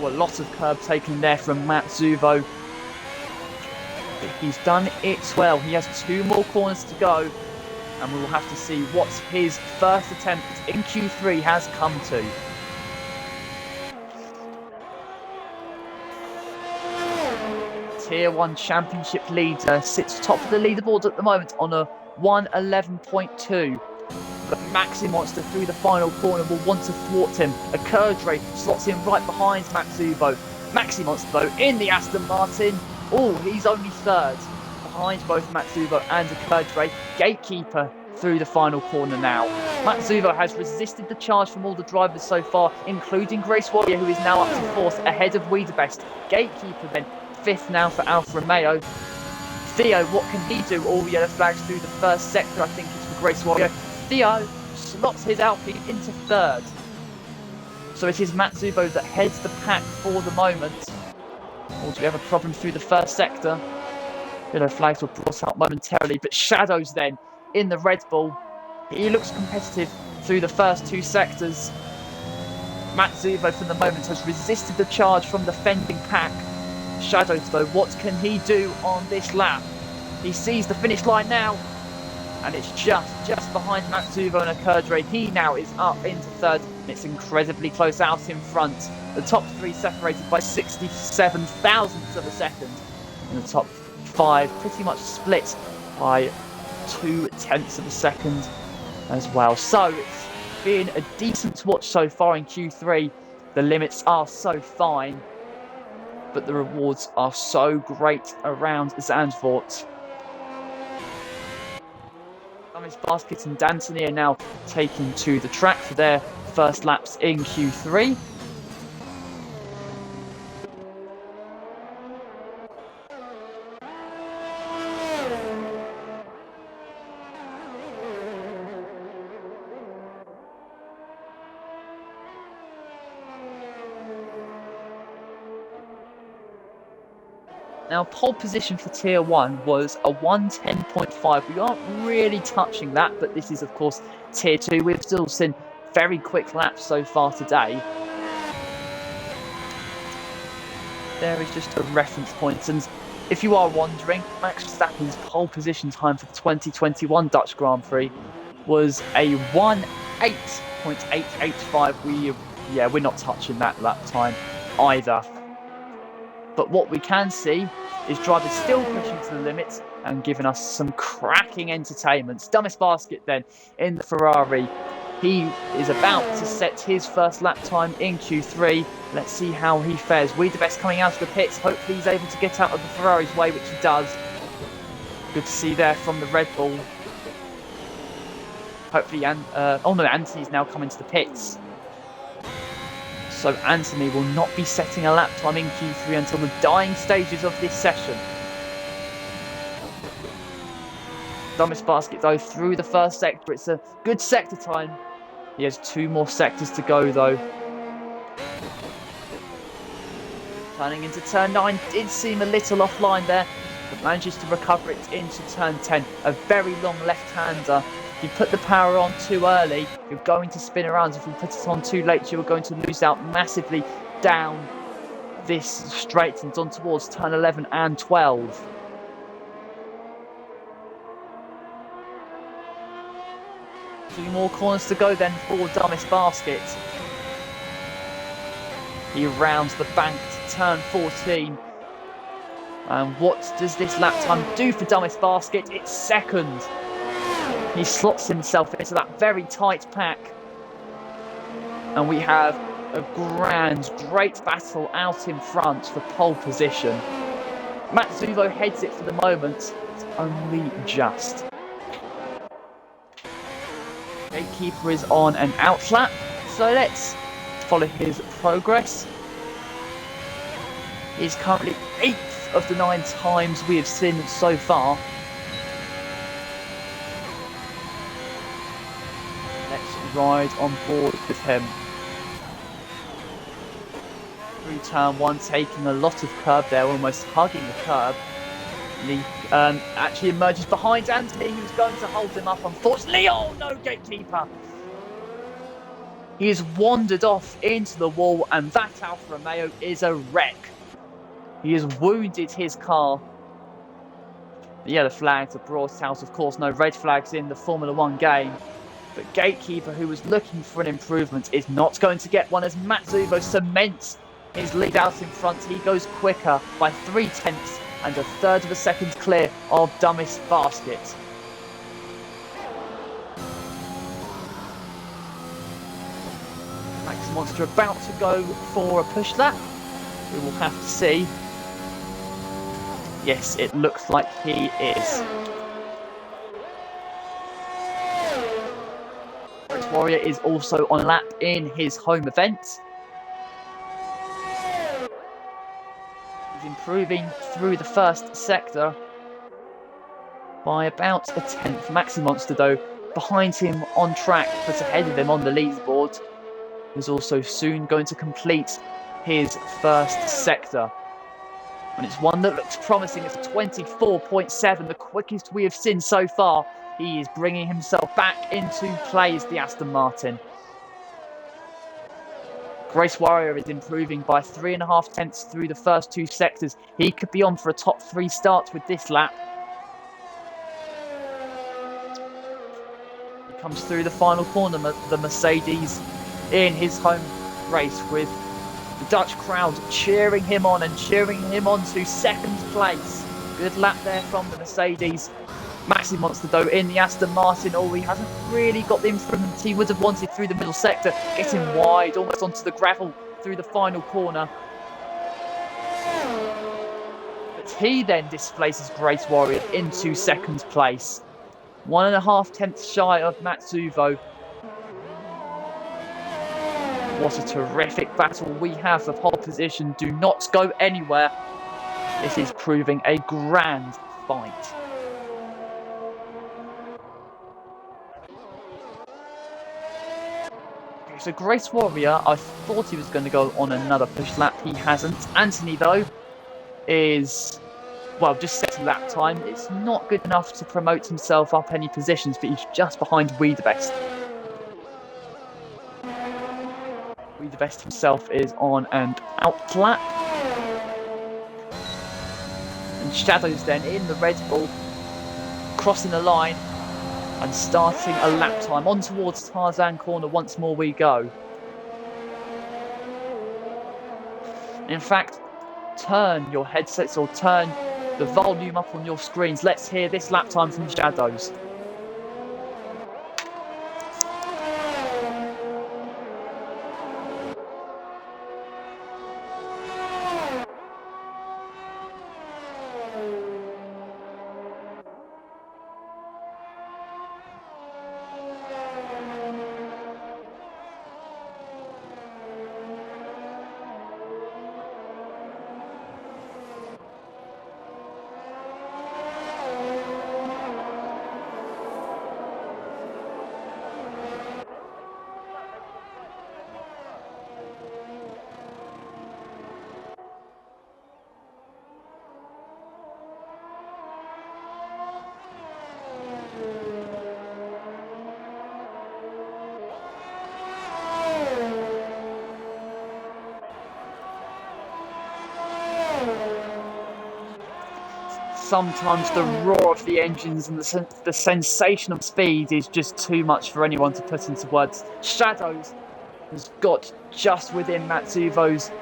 Oh, a lot of curb taken there from Matt Zuvo. But he's done it well. He has 2 more corners to go. And we will have to see what his first attempt in Q3 has come to. Tier 1 Championship leader sits top of the leaderboard at the moment on a 1:11.2. But Maxi Monster through the final corner will want to thwart him. A Kerdre slots in right behind Matt Zuvo. Maxi Monster though in the Aston Martin. Oh, he's only third. Behind both Matt Zuvo and Kerdre. Gatekeeper through the final corner now. Matt Zuvo has resisted the charge from all the drivers so far, including Grace Warrior, who is now up to 4th, ahead of Wiedebest. Gatekeeper then 5th now for Alfa Romeo. Theo, what can he do? All yellow flags through the first sector, I think it's for Grace Warrior. Theo slots his Alpine into 3rd. So it is Matt Zuvo that heads the pack for the moment. Or do we have a problem through the first sector? Yellow flags were brought out momentarily, but Shadows then in the Red Bull. He looks competitive through the first 2 sectors. Matt Zuvo for the moment has resisted the charge from the fending pack. Shadows though, what can he do on this lap? He sees the finish line now, and it's just behind Matt Zuvo and Kerdre. He now is up into 3rd, and it's incredibly close out in front. The top 3 separated by 67 thousandths of a second, and the top 5 pretty much split by 0.2 of a second as well. So it's been a decent watch so far in Q3. The limits are so fine, but the rewards are so great around Zandvoort. Thomas Basket and D'Antoni are now taken to the track for their first laps in Q3. Now, pole position for Tier 1 was a 1:10.5. We aren't really touching that, but this is, of course, Tier 2. We've still seen very quick laps so far today. There is just a reference point, and if you are wondering, Max Verstappen's pole position time for the 2021 Dutch Grand Prix was a 1:08.885. We're not touching that lap time either. But what we can see is drivers still pushing to the limits and giving us some cracking entertainment. Dumbest Basket then in the Ferrari. He is about to set his first lap time in Q3. Let's see how he fares. Wiedebest coming out of the pits. Hopefully he's able to get out of the Ferrari's way, which he does. Good to see there from the Red Bull. Hopefully, Anthony's now coming to the pits. So Anthony will not be setting a lap time in Q3 until the dying stages of this session. Dumbest Basket though through the first sector. It's a good sector time. He has 2 more sectors to go though. Turning into turn 9 did seem a little offline there, but manages to recover it into turn 10. A very long left-hander. If you put the power on too early, you're going to spin around. If you put it on too late, you're going to lose out massively down this straight and on towards turn 11 and 12. Two more corners to go then for Dumbest Basket. He rounds the bank to turn 14. And what does this lap time do for Dumbest Basket? It's second. He slots himself into that very tight pack. And we have a great battle out in front for pole position. Matsuvo heads it for the moment. It's only just. Gatekeeper is on an out lap, so let's follow his progress. He's currently 8th of the 9 times we have seen so far. Let's ride on board with him. Through turn 1, taking a lot of curb there, almost hugging the curb. He actually emerges behind Anthony, who's going to hold him up, unfortunately. Oh no, Gatekeeper! He has wandered off into the wall, and that Alfa Romeo is a wreck. He has wounded his car. The yellow flags are brought out, of course, no red flags in the Formula 1 game. But Gatekeeper, who was looking for an improvement, is not going to get one as Matsuvo cements his lead out in front. He goes quicker by 3/10 and a third of a second clear of Dumbest Basket. Max Monster about to go for a push lap. We will have to see. Yes, it looks like he is. Warrior is also on lap in his home event. He's improving through the first sector by about a 10th. Maxi Monster, though, behind him on track, but ahead of him on the leaderboard, is also soon going to complete his first sector. And it's one that looks promising. It's 24.7, the quickest we have seen so far. He is bringing himself back into play as the Aston Martin. Grace Warrior is improving by 3.5 tenths through the first 2 sectors. He could be on for a top 3 start with this lap. He comes through the final corner, the Mercedes, in his home race, with the Dutch crowd cheering him on and cheering him on to second place. Good lap there from the Mercedes. Maxi Monster, though, in the Aston Martin. Oh, he hasn't really got the improvement he would have wanted through the middle sector. Getting wide, almost onto the gravel through the final corner. But he then displaces Grace Warrior into second place. 1.5 tenths shy of Matsuvo. What a terrific battle we have for pole position. Do not go anywhere. This is proving a grand fight. So Grace Warrior, I thought he was going to go on another push lap. He hasn't. Anthony, though, is, well, just setting lap time. It's not good enough to promote himself up any positions, but he's just behind Wiedebest. Wiedebest himself is on an out lap. And Shadows then in the Red Bull, crossing the line and starting a lap time. On towards Tarzan corner once more we go. In fact, turn your headsets or turn the volume up on your screens. Let's hear this lap time from Shadows. Sometimes the roar of the engines and the sensation of speed is just too much for anyone to put into words. Shadows has got just within Matsuvo's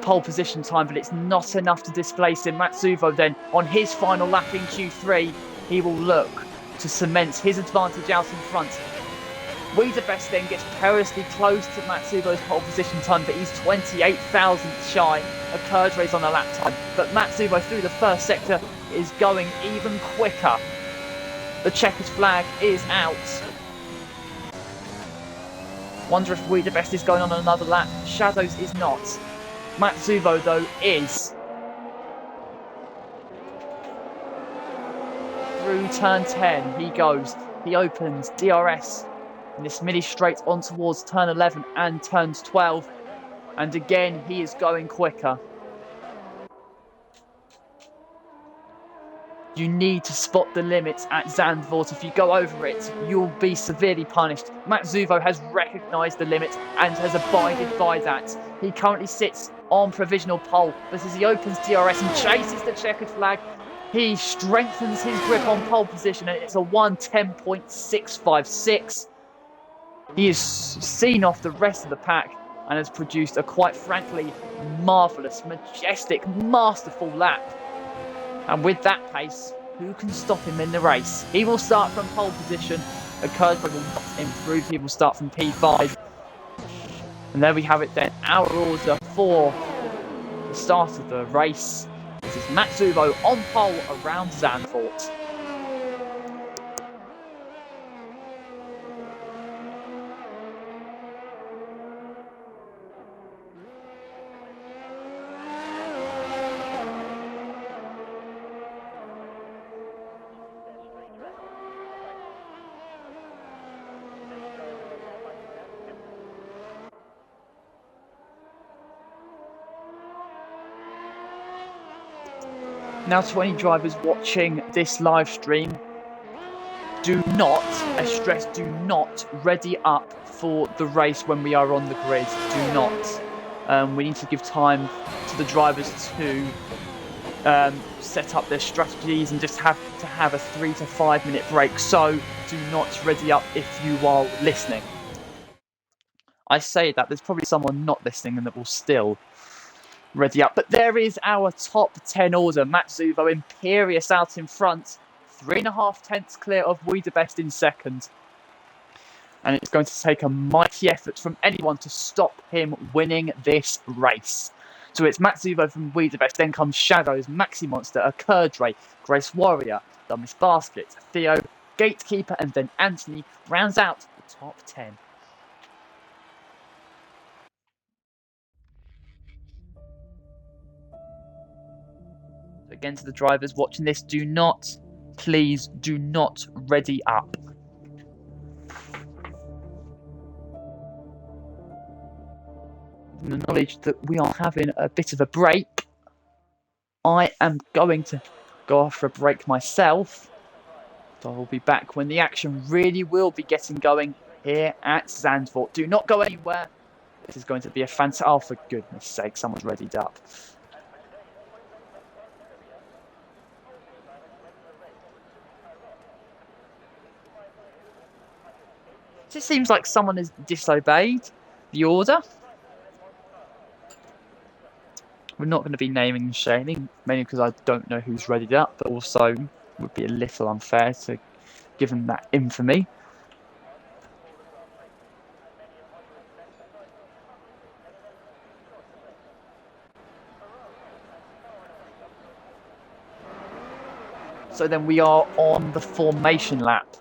pole position time, but it's not enough to displace him. Matsuvo then, on his final lap in Q3, he will look to cement his advantage out in front. Wiedebest then gets perilously close to Matsuvo's pole position time, but he's 28 thousandths shy of Kerdre's on a lap time. But Matsuvo through the first sector is going even quicker. The checkered flag is out. Wonder if Wiedebest is going on another lap. Shadows is not. Matsuvo, though, is. Through turn 10, he goes. He opens DRS in this mini straight on towards turn 11 and turns 12. And again, he is going quicker. You need to spot the limits at Zandvoort. If you go over it, you'll be severely punished. Matsuvo has recognised the limit and has abided by that. He currently sits on provisional pole, but as he opens DRS and chases the checkered flag, he strengthens his grip on pole position, and it's a 1:10.656. He is seen off the rest of the pack and has produced a quite frankly marvellous, majestic, masterful lap. And with that pace, who can stop him in the race? He will start from pole position. Kerdre will not improve. He will start from P5. And there we have it then. Our order for the start of the race. This is Matsuvo on pole around Zandvoort. Now, to any drivers watching this live stream, do not, I stress, do not ready up for the race when we are on the grid. Do not. We need to give time to the drivers to set up their strategies and just have to have a 3 to 5 minute break. So do not ready up if you are listening. I say that, there's probably someone not listening and that will still ready up. But there is our top 10 order. Matsuvo imperious out in front. 3.5 tenths clear of Wiedebest in second. And it's going to take a mighty effort from anyone to stop him winning this race. So it's Matsuvo from Wiedebest, then comes Shadows, Maxi Monster, Kerdre, Grace Warrior, Dumbest Basket, Theo, Gatekeeper, and then Anthony rounds out the top 10. Again, to the drivers watching this, do not, please do not ready up. In the knowledge that we are having a bit of a break, I am going to go off for a break myself. So I will be back when the action really will be getting going here at Zandvoort. Do not go anywhere. This is going to be a fantastic... Oh, for goodness sake, someone's readied up. It just seems like someone has disobeyed the order. We're not going to be naming and shaming, mainly because I don't know who's readied up, but also it would be a little unfair to give them that infamy. So then we are on the formation lap.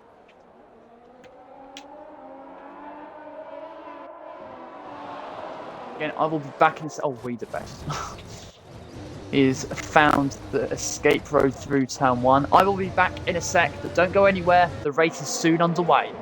Again, I will be back in... Oh, we the best. Is found the escape road through turn 1. I will be back in a sec, but don't go anywhere. The race is soon underway.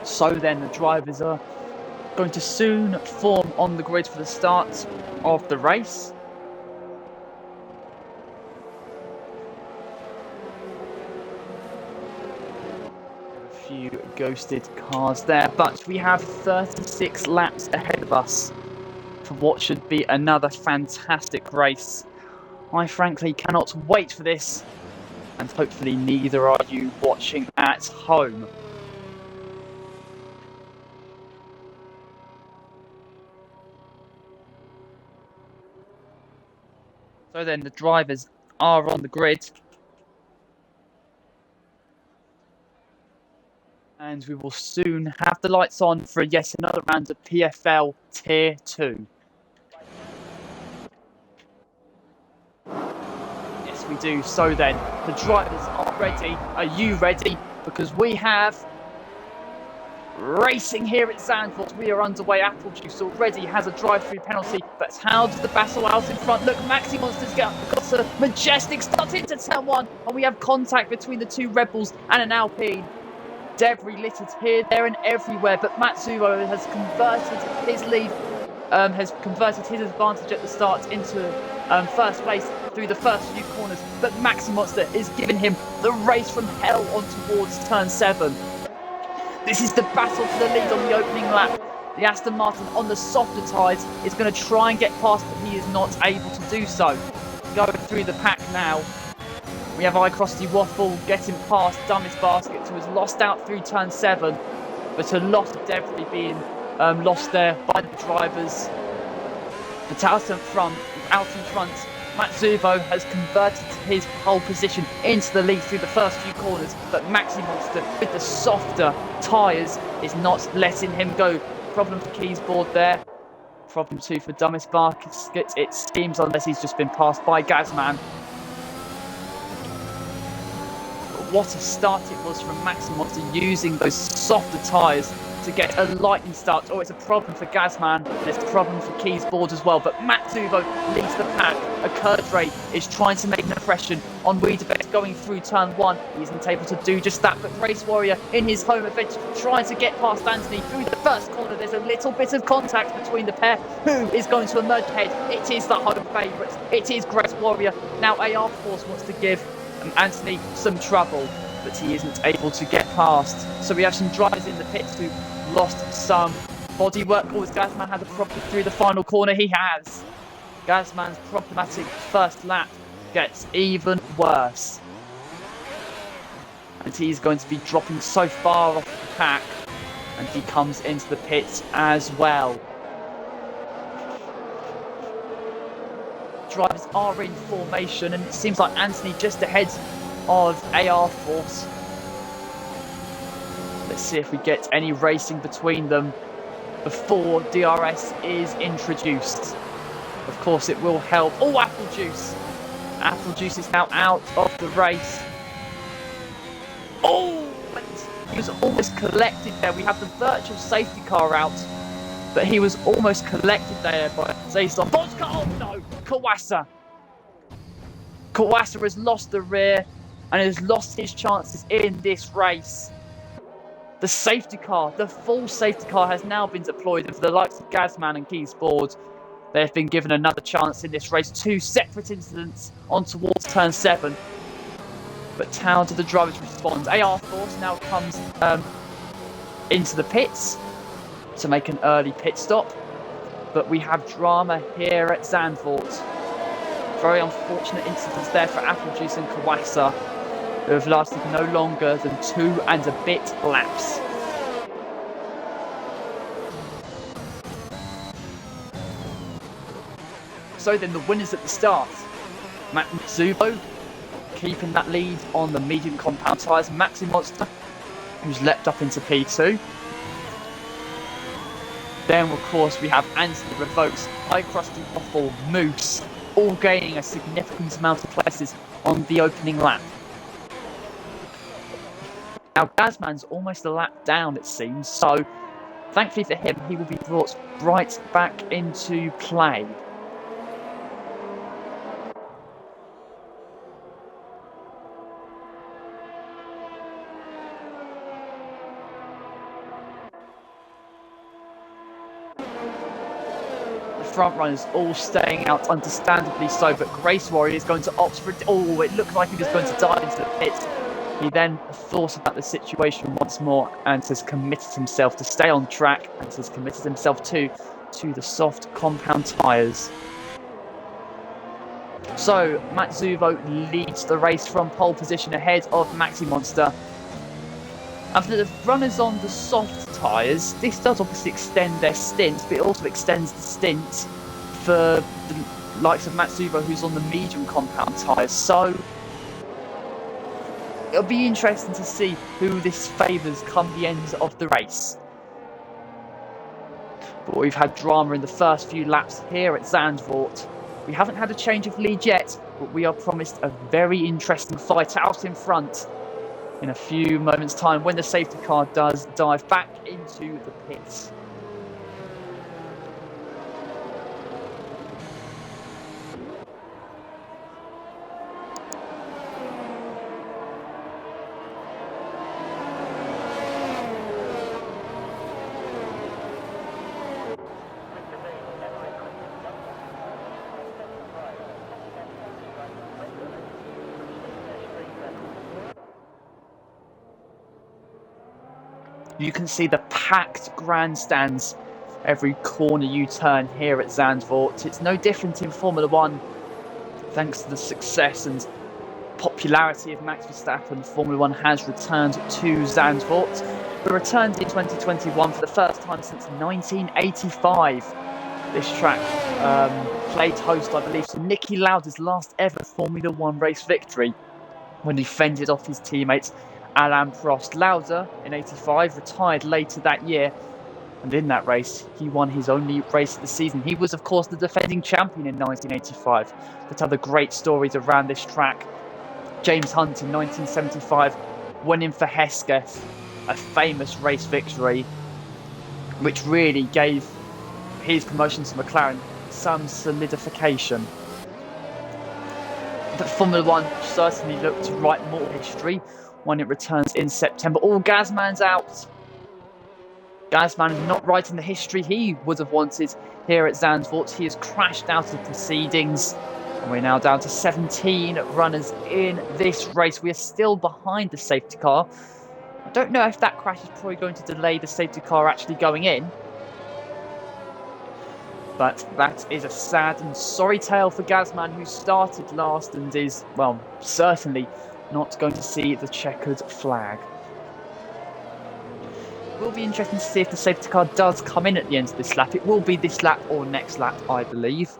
So then the drivers are going to soon form on the grid for the start of the race. A few ghosted cars there, but we have 36 laps ahead of us for what should be another fantastic race. I frankly cannot wait for this, and hopefully neither are you watching at home. So then the drivers are on the grid. And we will soon have the lights on for yet another round of PFL Tier 2. Yes, we do. So then, the drivers are ready. Are you ready? Because we have racing here at Zandvoort. We are underway. Apple Juice already has a drive-through penalty, but how does the battle out in front look? Maxi Monster's got a majestic start into turn 1, and we have contact between the two Red Bulls and an Alpine. Debris littered here, there, and everywhere, but Matsuo has converted his lead, has converted his advantage at the start into first place through the first few corners. But Maxi Monster is giving him the race from hell on towards turn 7. This is the battle for the lead on the opening lap. The Aston Martin on the softer tyres is going to try and get past, but he is not able to do so. Going through the pack now. We have iCrusty Waffle getting past Dummy's Basket, who has lost out through turn 7, but a lot of debris being lost there by the drivers. But out in front, Matsuvo has converted his pole position into the lead through the first few corners, but Maxi Monster with the softer tyres is not letting him go. Problem for Keys board there. Problem 2 for Dummy's Basket, it seems, unless he's just been passed by Gazman. What a start it was from Maxi Monster using those softer tyres to get a lightning start. Oh, it's a problem for Gazman, and it's a problem for Keys board as well. But Matsuvo leads the pack. A Kurdray is trying to make an impression on Wiedebest going through turn 1. He isn't able to do just that, but Race Warrior in his home adventure trying to get past Anthony through the first corner. There's a little bit of contact between the pair. Who is going to emerge ahead? It is the home favourites. It is Race Warrior. Now AR Force wants to give Anthony some trouble, but he isn't able to get past. So we have some drivers in the pits who lost some bodywork. Oh, has Gazman had a problem through the final corner? He has. Gazman's problematic first lap gets even worse, and he's going to be dropping so far off the pack, and he comes into the pits as well. drivers are in formation, and it seems like Anthony just ahead of AR Force. Let's see if we get any racing between them before DRS is introduced. Of course, it will help. Oh, Apple Juice! Apple Juice is now out of the race. Oh, he was almost collected there. We have the virtual safety car out, but he was almost collected there by Zayston. Vodka! Oh no! Kawasa! Kawasa has lost the rear and has lost his chances in this race. The safety car, the full safety car, has now been deployed, and for the likes of Gazman and Keys Board, they have been given another chance in this race. 2 separate incidents on towards turn 7. But how do the drivers respond? AR Force now comes into the pits to make an early pit stop. But we have drama here at Zandvoort. Very unfortunate incidents there for Applejuice and Kawasa, who have lasted no longer than 2 and a bit laps. So then the winners at the start. Matt Zubo keeping that lead on the medium compound tyres. Maxi Monster, who's leapt up into P2. Then, of course, we have Anthony Revokes, High Crusty Waffle, Moose, all gaining a significant amount of places on the opening lap. Now, Gazman's almost a lap down, it seems, so thankfully for him, he will be brought right back into play. Front runners all staying out, understandably so, but Grace Warrior is going to opt for it. Oh, it looked like he was going to dive into the pits. He then thought about the situation once more and has committed himself to stay on track, and has committed himself to the soft compound tyres. So Matt Zuvo leads the race from pole position ahead of Maxi Monster. And for the runners on the soft tyres, this does obviously extend their stint, but it also extends the stint for the likes of Matsubo, who's on the medium compound tyres. So it'll be interesting to see who this favours come the end of the race. But we've had drama in the first few laps here at Zandvoort. We haven't had a change of lead yet, but we are promised a very interesting fight out in front in a few moments' time when the safety car does dive back into the pits. You can see the packed grandstands every corner you turn here at Zandvoort. It's no different in Formula 1. Thanks to the success and popularity of Max Verstappen, Formula 1 has returned to Zandvoort. It returned in 2021 for the first time since 1985. This track played host, I believe, to Niki Lauda's last ever Formula 1 race victory, when he fended off his teammates Alain Prost. Lauda, in 85, retired later that year, and in that race, he won his only race of the season. He was, of course, the defending champion in 1985. But other great stories around this track. James Hunt in 1975 winning for Hesketh, a famous race victory, which really gave his promotion to McLaren some solidification. But Formula 1 certainly looked to write more history when it returns in September. Oh, Gazman's out. Gazman is not writing the history he would have wanted here at Zandvoort. He has crashed out of proceedings. And we're now down to 17 runners in this race. We are still behind the safety car. I don't know if that crash is probably going to delay the safety car actually going in. But that is a sad and sorry tale for Gazman, who started last and is, well, certainly not going to see the checkered flag. It will be interesting to see if the safety car does come in at the end of this lap. It will be this lap or next lap, I believe.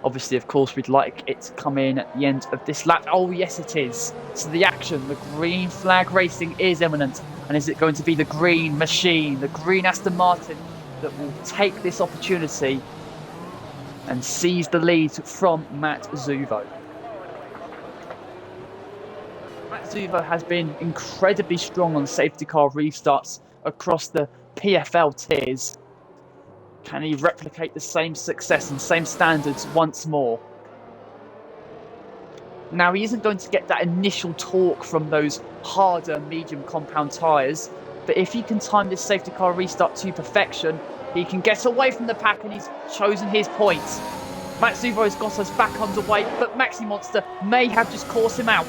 Obviously, of course, we'd like it to come in at the end of this lap. Oh, yes, it is. So the action, the green flag racing is imminent. And is it going to be the green machine, the green Aston Martin, that will take this opportunity and seize the lead from Matt Zuvo? Matt Zuvo has been incredibly strong on safety car restarts across the PFL tiers. Can he replicate the same success and same standards once more? Now, he isn't going to get that initial torque from those harder medium compound tyres, but if he can time this safety car restart to perfection, he can get away from the pack, and he's chosen his points. Matt Zuvo has got us back underway, but Maxi Monster may have just caught him out.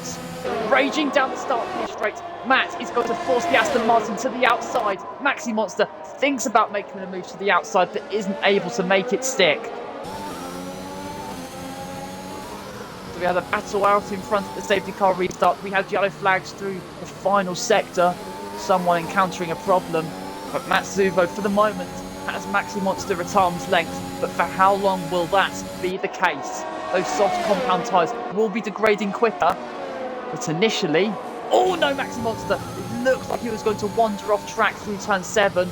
Raging down the start-finish straight, Matt is going to force the Aston Martin to the outside. Maxi Monster thinks about making a move to the outside, but isn't able to make it stick. So we had a battle out in front of the safety car restart. We had yellow flags through the final sector, someone encountering a problem. But Matt Zuvo, for the moment, has Maxi Monster at arm's length. But for how long will that be the case? Those soft compound tyres will be degrading quicker. But initially, oh no, Maxi Monster, it looked like he was going to wander off track through turn 7.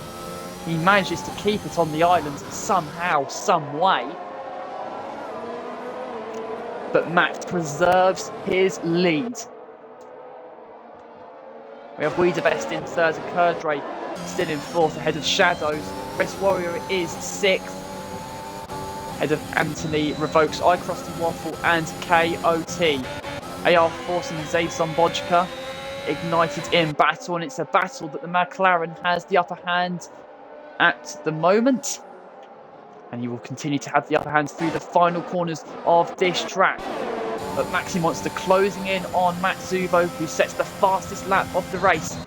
He manages to keep it on the island somehow, some way. But Matt preserves his lead. We have Wiedebest in third and Kerdre still in fourth ahead of Shadows. Race Warrior is sixth ahead of Anthony, Revokes, I Cross the Waffle and KOT. AR Force and Zayson Bojka ignited in battle, and it's a battle that the McLaren has the upper hand at the moment, and he will continue to have the upper hand through the final corners of this track. But Maxi Monster closing in on Matt Zuvo, who sets the fastest lap of the race.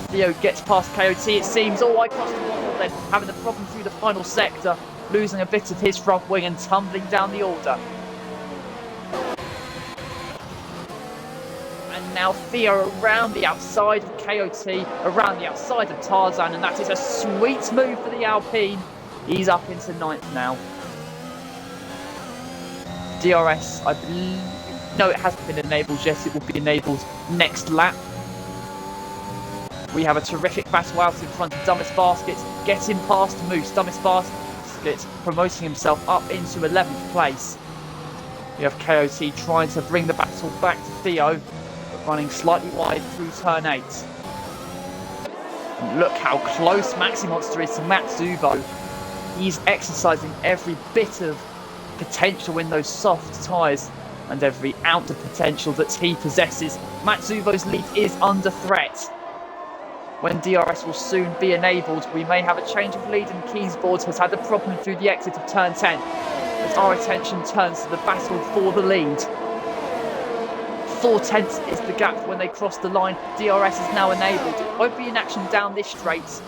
Theo gets past KOT, it seems. Oh, I crossed the waffle then, having a problem through the final sector, losing a bit of his front wing and tumbling down the order. And now Theo around the outside of KOT, around the outside of Tarzan, and that is a sweet move for the Alpine. He's up into 9th now. DRS, I believe... No, it hasn't been enabled yet. It will be enabled next lap. We have a terrific battle out in front of Dumbest Basket, getting past Moose. Dumbest Basket promoting himself up into 11th place. We have KOT trying to bring the battle back to Theo, but running slightly wide through turn 8. And look how close Maxi Monster is to Matt Zuvo. He's exercising every bit of potential in those soft tyres and every ounce of potential that he possesses. Matt Zuvo's lead is under threat. When DRS will soon be enabled, we may have a change of lead, and Keysboard has had a problem through the exit of turn 10. As our attention turns to the battle for the lead. 4/10 is the gap when they cross the line. DRS is now enabled. It won't be in action down this straight.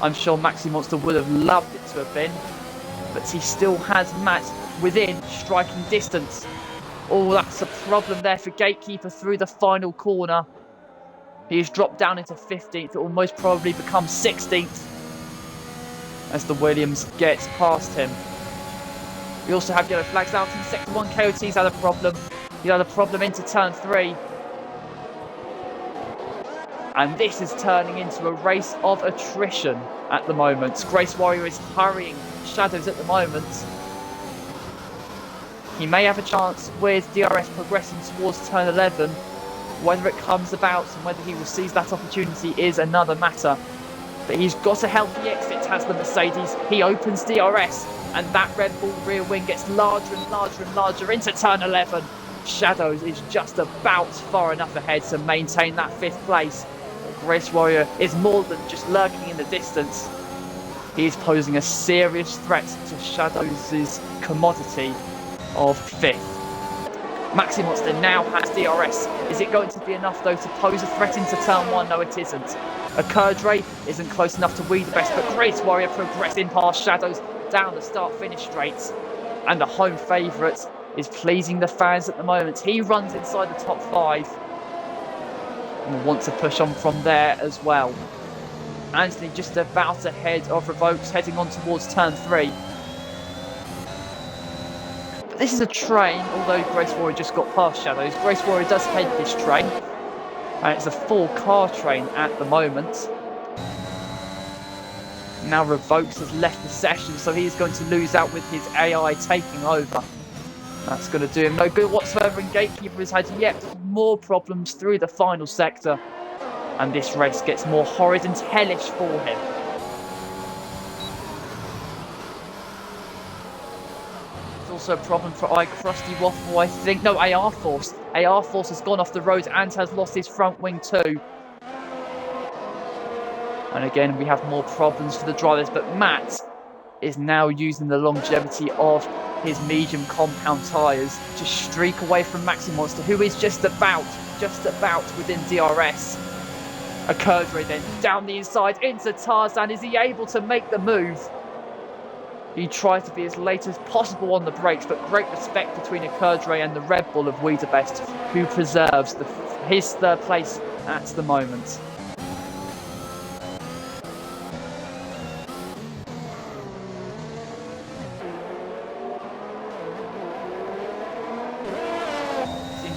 I'm sure Maxi Monster would have loved it to have been, but he still has Matt within striking distance. Oh, that's a problem there for Gatekeeper through the final corner. He has dropped down into 15th. It will most probably become 16th as the Williams gets past him. We also have yellow flags out in sector 1. KOT's had a problem. He had a problem into turn 3. And this is turning into a race of attrition at the moment. Grace Warrior is hurrying Shadows at the moment. He may have a chance with DRS progressing towards turn 11. Whether it comes about and whether he will seize that opportunity is another matter. But he's got a healthy exit, has the Mercedes. He opens DRS, and that Red Bull rear wing gets larger and larger and larger into turn 11. Shadows is just about far enough ahead to maintain that 5th place. But Grace Warrior is more than just lurking in the distance. He is posing a serious threat to Shadows' commodity of 5th. Maxi Monster now has DRS. Is it going to be enough, though, to pose a threat into turn 1? No, it isn't. A Kerdre isn't close enough to Wiedebest, but Grace Warrior progressing past Shadows down the start-finish straight. And the home favourite is pleasing the fans at the moment. He runs inside the top 5 and will want to push on from there as well. Anthony just about ahead of Revokes, heading on towards turn 3. This is a train, although Grace Warrior just got past Shadows. Grace Warrior does head this train, and it's a full car train at the moment. Now Revokes has left the session, so he's going to lose out with his AI taking over. That's going to do him no good whatsoever, and Gatekeeper has had yet more problems through the final sector, and this race gets more horrid and hellish for him. It's also a problem for iCrusty Waffle, I think. No, AR Force. AR Force has gone off the road and has lost his front wing too. And again, we have more problems for the drivers, but Matt is now using the longevity of his medium compound tyres to streak away from Maxi Monster, who is just about within DRS. A Kerdre then down the inside into Tarzan. Is he able to make the move? He tries to be as late as possible on the brakes, but great respect between a Kerdre and the Red Bull of Wiedebest, who preserves his third place at the moment.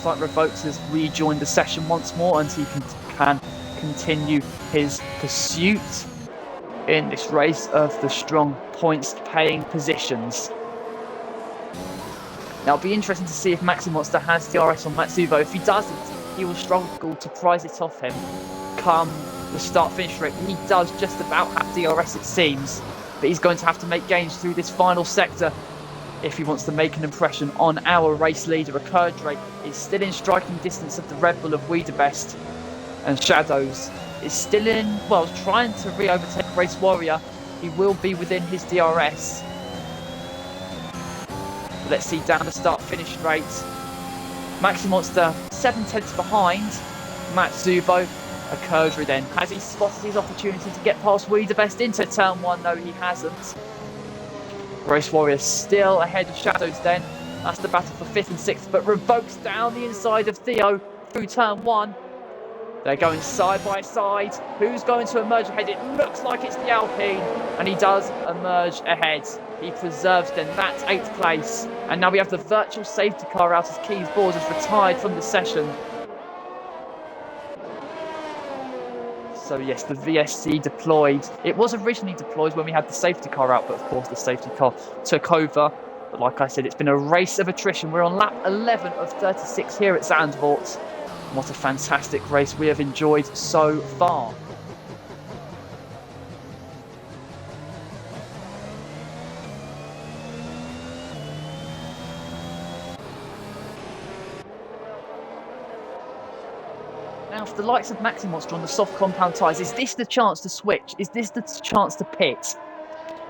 Like Revokes has rejoined the session once more, and he can continue his pursuit in this race of the strong points paying positions. Now it'll be interesting to see if Maxi Monster has DRS on Matsuvo. If he doesn't, he will struggle to prize it off him come the start finish rate. He does just about have DRS, it seems, but he's going to have to make gains through this final sector if he wants to make an impression on our race leader. A Kerdre is still in striking distance of the Red Bull of Wiedebest, and Shadows is still trying to re-overtake Race Warrior. He will be within his DRS. Let's see down the start finish rate. Maxi Monster 7 tenths behind Matsuvo. A Kerdre then, has he spotted his opportunity to get past Wiedebest into turn 1? No, he hasn't. Race Warrior still ahead of Shadows then. That's the battle for 5th and 6th, but Revokes down the inside of Theo through turn 1. They're going side by side. Who's going to emerge ahead? It looks like it's the Alpine, and he does emerge ahead. He preserves then that 8th place. And now we have the virtual safety car out as Keys Board has retired from the session. So yes, the VSC deployed. It was originally deployed when we had the safety car out, but of course the safety car took over. But like I said, it's been a race of attrition. We're on lap 11 of 36 here at Zandvoort. What a fantastic race we have enjoyed so far. Now, for the likes of Maxi Monster on the soft compound tyres, is this the chance to switch? Is this the chance to pit?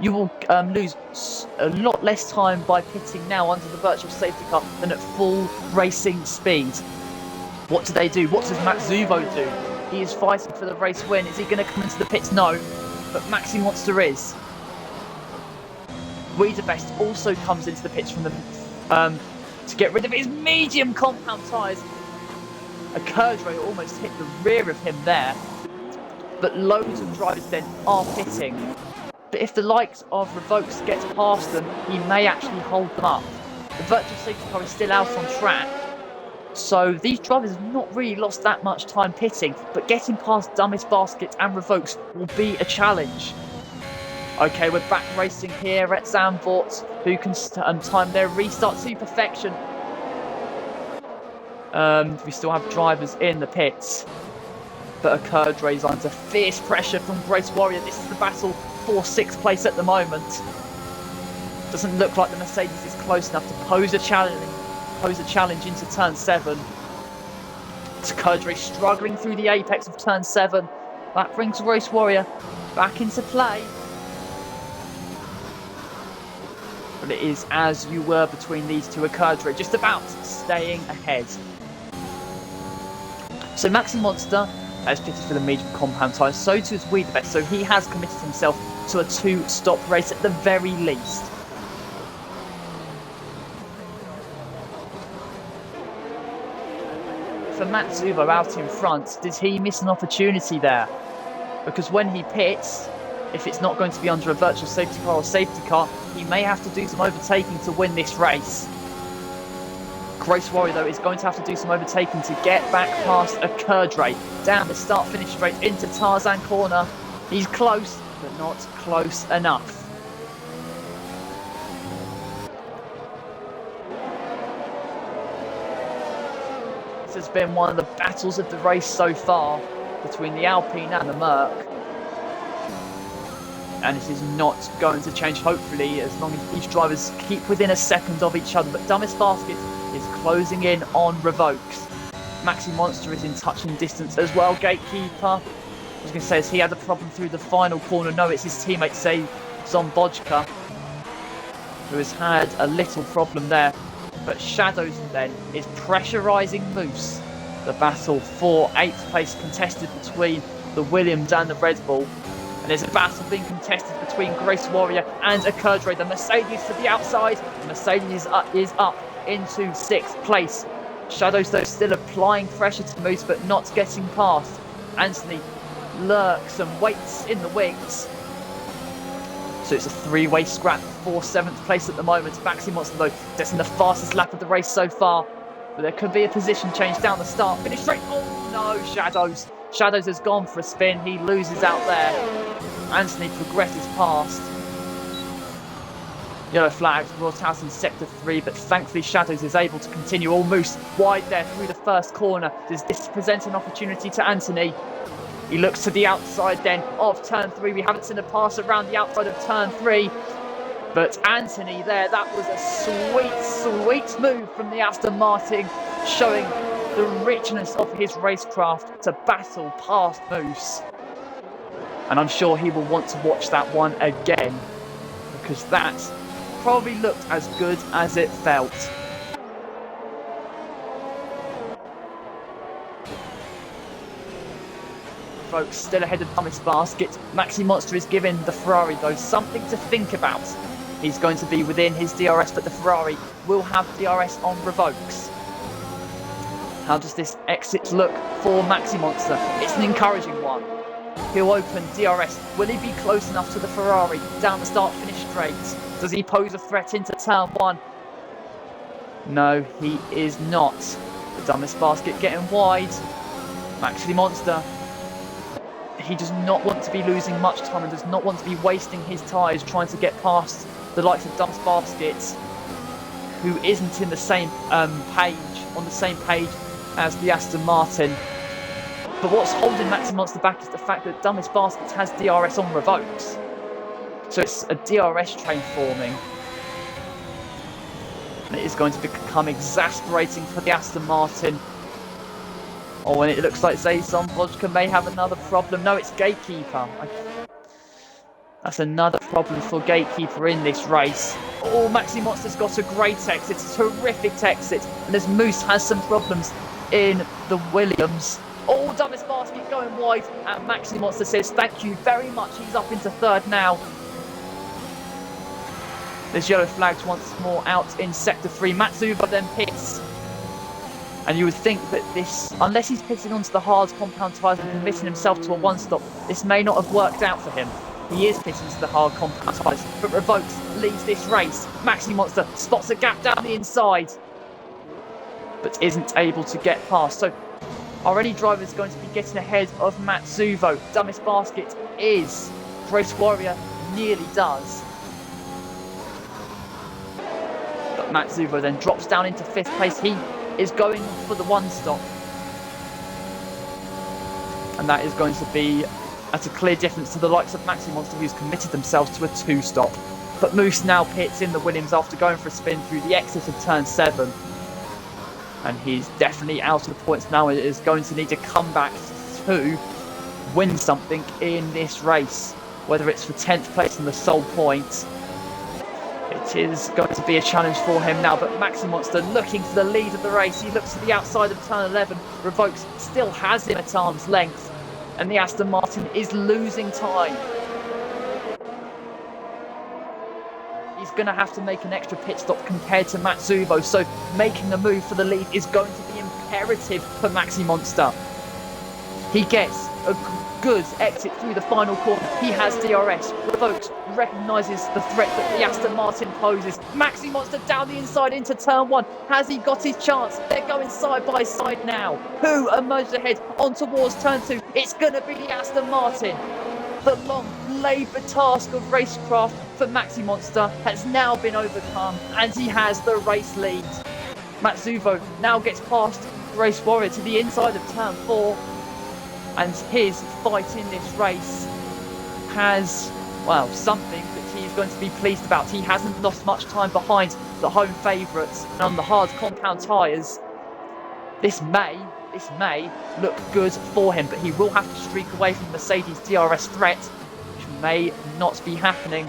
You will lose a lot less time by pitting now under the virtual safety car than at full racing speed. What do they do? What does Matsuvo do? He is fighting for the race win. Is he going to come into the pits? No, but Maxi Monster is. Wiedebest also comes into the pits from the to get rid of his medium compound tyres. A Kerdre almost hit the rear of him there, but loads of drivers then are pitting. But if the likes of Revokes gets past them, he may actually hold them up. The virtual safety car is still out on track, so these drivers have not really lost that much time pitting, but getting past Dumbest Basket and Revokes will be a challenge. Okay, we're back racing here at Zandvoort. Who can time their restart to perfection? We still have drivers in the pits, but a Kerdre is under fierce pressure from Grace Warrior. This is the battle for 6th place at the moment. Doesn't look like the Mercedes is close enough to pose a challenge into turn 7. It's Kerdre struggling through the apex of turn 7. That brings Race Warrior back into play. But it is as you were between these two. A Kerdre just about staying ahead. So Maxi Monster has pitted for the medium compound tyre, so too has Wiedebest, so he has committed himself to a 2-stop race at the very least. For Matsuvo out in front, does he miss an opportunity there? Because when he pits, if it's not going to be under a virtual safety car or safety car, he may have to do some overtaking to win this race. Grace Warrior, though, is going to have to do some overtaking to get back past a Kerdre. Down the start-finish straight into Tarzan corner. He's close, but not close enough. This has been one of the battles of the race so far between the Alpine and the Merc. And this is not going to change, hopefully, as long as these drivers keep within a second of each other. But Dumbest Basket is closing in on Revokes. Maxi Monster is in touching distance as well. Gatekeeper, I was going to say, has he had a problem through the final corner? No, it's his teammate, say, Zombodka, who has had a little problem there. But Shadows then is pressurising Moose. The battle for 8th place contested between the Williams and the Red Bull. And there's a battle being contested between Grace Warrior and a Kerdre. The Mercedes to the outside. The Mercedes is up into 6th place. Shadows, though, still applying pressure to Moose, but not getting past. Anthony lurks and waits in the wings. So it's a 3-way scrap for 7th place at the moment. Maxi Monster, though, that's in the fastest lap of the race so far. But there could be a position change down the start. Finish straight. Oh no, Shadows. Shadows has gone for a spin. He loses out there. Anthony progresses past. Yellow flag, Royal House in sector 3, but thankfully Shadows is able to continue. All Moose wide there through the first corner. Does this present an opportunity to Anthony? He looks to the outside then of turn 3. We haven't seen a pass around the outside of turn 3. But Anthony there, that was a sweet, sweet move from the Aston Martin, showing the richness of his racecraft to battle past Moose. And I'm sure he will want to watch that one again, because that probably looked as good as it felt. Folks, still ahead of Dumbest Basket. Maxi Monster is giving the Ferrari, though, something to think about. He's going to be within his DRS, but the Ferrari will have DRS on Revokes. How does this exit look for Maxi Monster? It's an encouraging one. He'll open DRS. Will he be close enough to the Ferrari down the start-finish straight? Does he pose a threat into turn 1? No, he is not. The Dumbest Basket getting wide. Maxi Monster, he does not want to be losing much time and does not want to be wasting his tyres trying to get past the likes of Dumbest Basket, who isn't in the same on the same page as the Aston Martin. But what's holding Maxi Monster back is the fact that Dumbest Basket has DRS on Revokes. So it's a DRS train forming. And it is going to become exasperating for the Aston Martin. Oh, and it looks like Zombodka may have another problem. No, it's Gatekeeper. That's another problem for Gatekeeper in this race. Oh, Maxi Monster's got a great exit. It's a terrific exit. And as Moose has some problems in the Williams. Oh, Dumbest Basket going wide. And Maxi Monster says, thank you very much. He's up into 3rd now. There's yellow flags once more out in sector 3. Matsuba then pits. And you would think that this, unless he's pitting onto the hard compound tyres and committing himself to a 1-stop, this may not have worked out for him. He is pitting to the hard compound tyres, but Revokes leads this race. Maxi Monster spots a gap down the inside, but isn't able to get past. So our any driver is going to be getting ahead of Matsuvo. Dumbest Basket is. Grace Warrior nearly does. But Matsuvo then drops down into 5th place. He is going for the 1-stop. And that is going to be at a clear difference to the likes of Maxi Monster, who's committed themselves to a 2-stop. But Moose now pits in the Williams after going for a spin through the exit of turn 7. And he's definitely out of the points now. It is going to need to come back to win something in this race. Whether it's for 10th place and the sole point, it is going to be a challenge for him now. But Maxi Monster looking for the lead of the race. He looks to the outside of turn 11. Revokes still has him at arm's length. And the Aston Martin is losing time. He's going to have to make an extra pit stop compared to Matsubo. So making a move for the lead is going to be imperative for Maxi Monster. He gets a good exit through the final corner. He has DRS. Revokes recognises the threat that the Aston Martin poses. Maxi Monster down the inside into turn 1. Has he got his chance? They're going side by side now. Who emerges ahead on towards turn 2? It's going to be the Aston Martin. The long, laboured task of racecraft for Maxi Monster has now been overcome, and he has the race lead. Matsuvo now gets past Race Warrior to the inside of turn 4, and his fight in this race has, well, something that he's going to be pleased about. He hasn't lost much time behind the home favourites on the hard compound tyres. This may look good for him, but he will have to streak away from Mercedes' DRS threat, which may not be happening.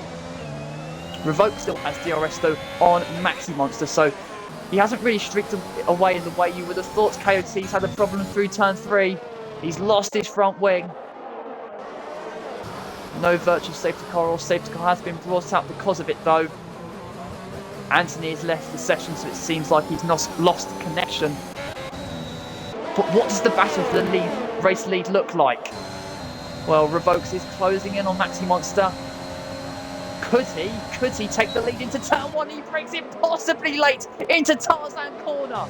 Revoke still has DRS though on Maxi Monster, so he hasn't really streaked away in the way you would have thought. KOT's had a problem through turn 3. He's lost his front wing. No virtual safety car or safety car has been brought out because of it though. Anthony has left the session, so it seems like he's lost connection. But what does the battle for the race lead look like? Well, Revokes is closing in on Maxi Monster. Could he take the lead into turn 1? He breaks it possibly late into Tarzan corner.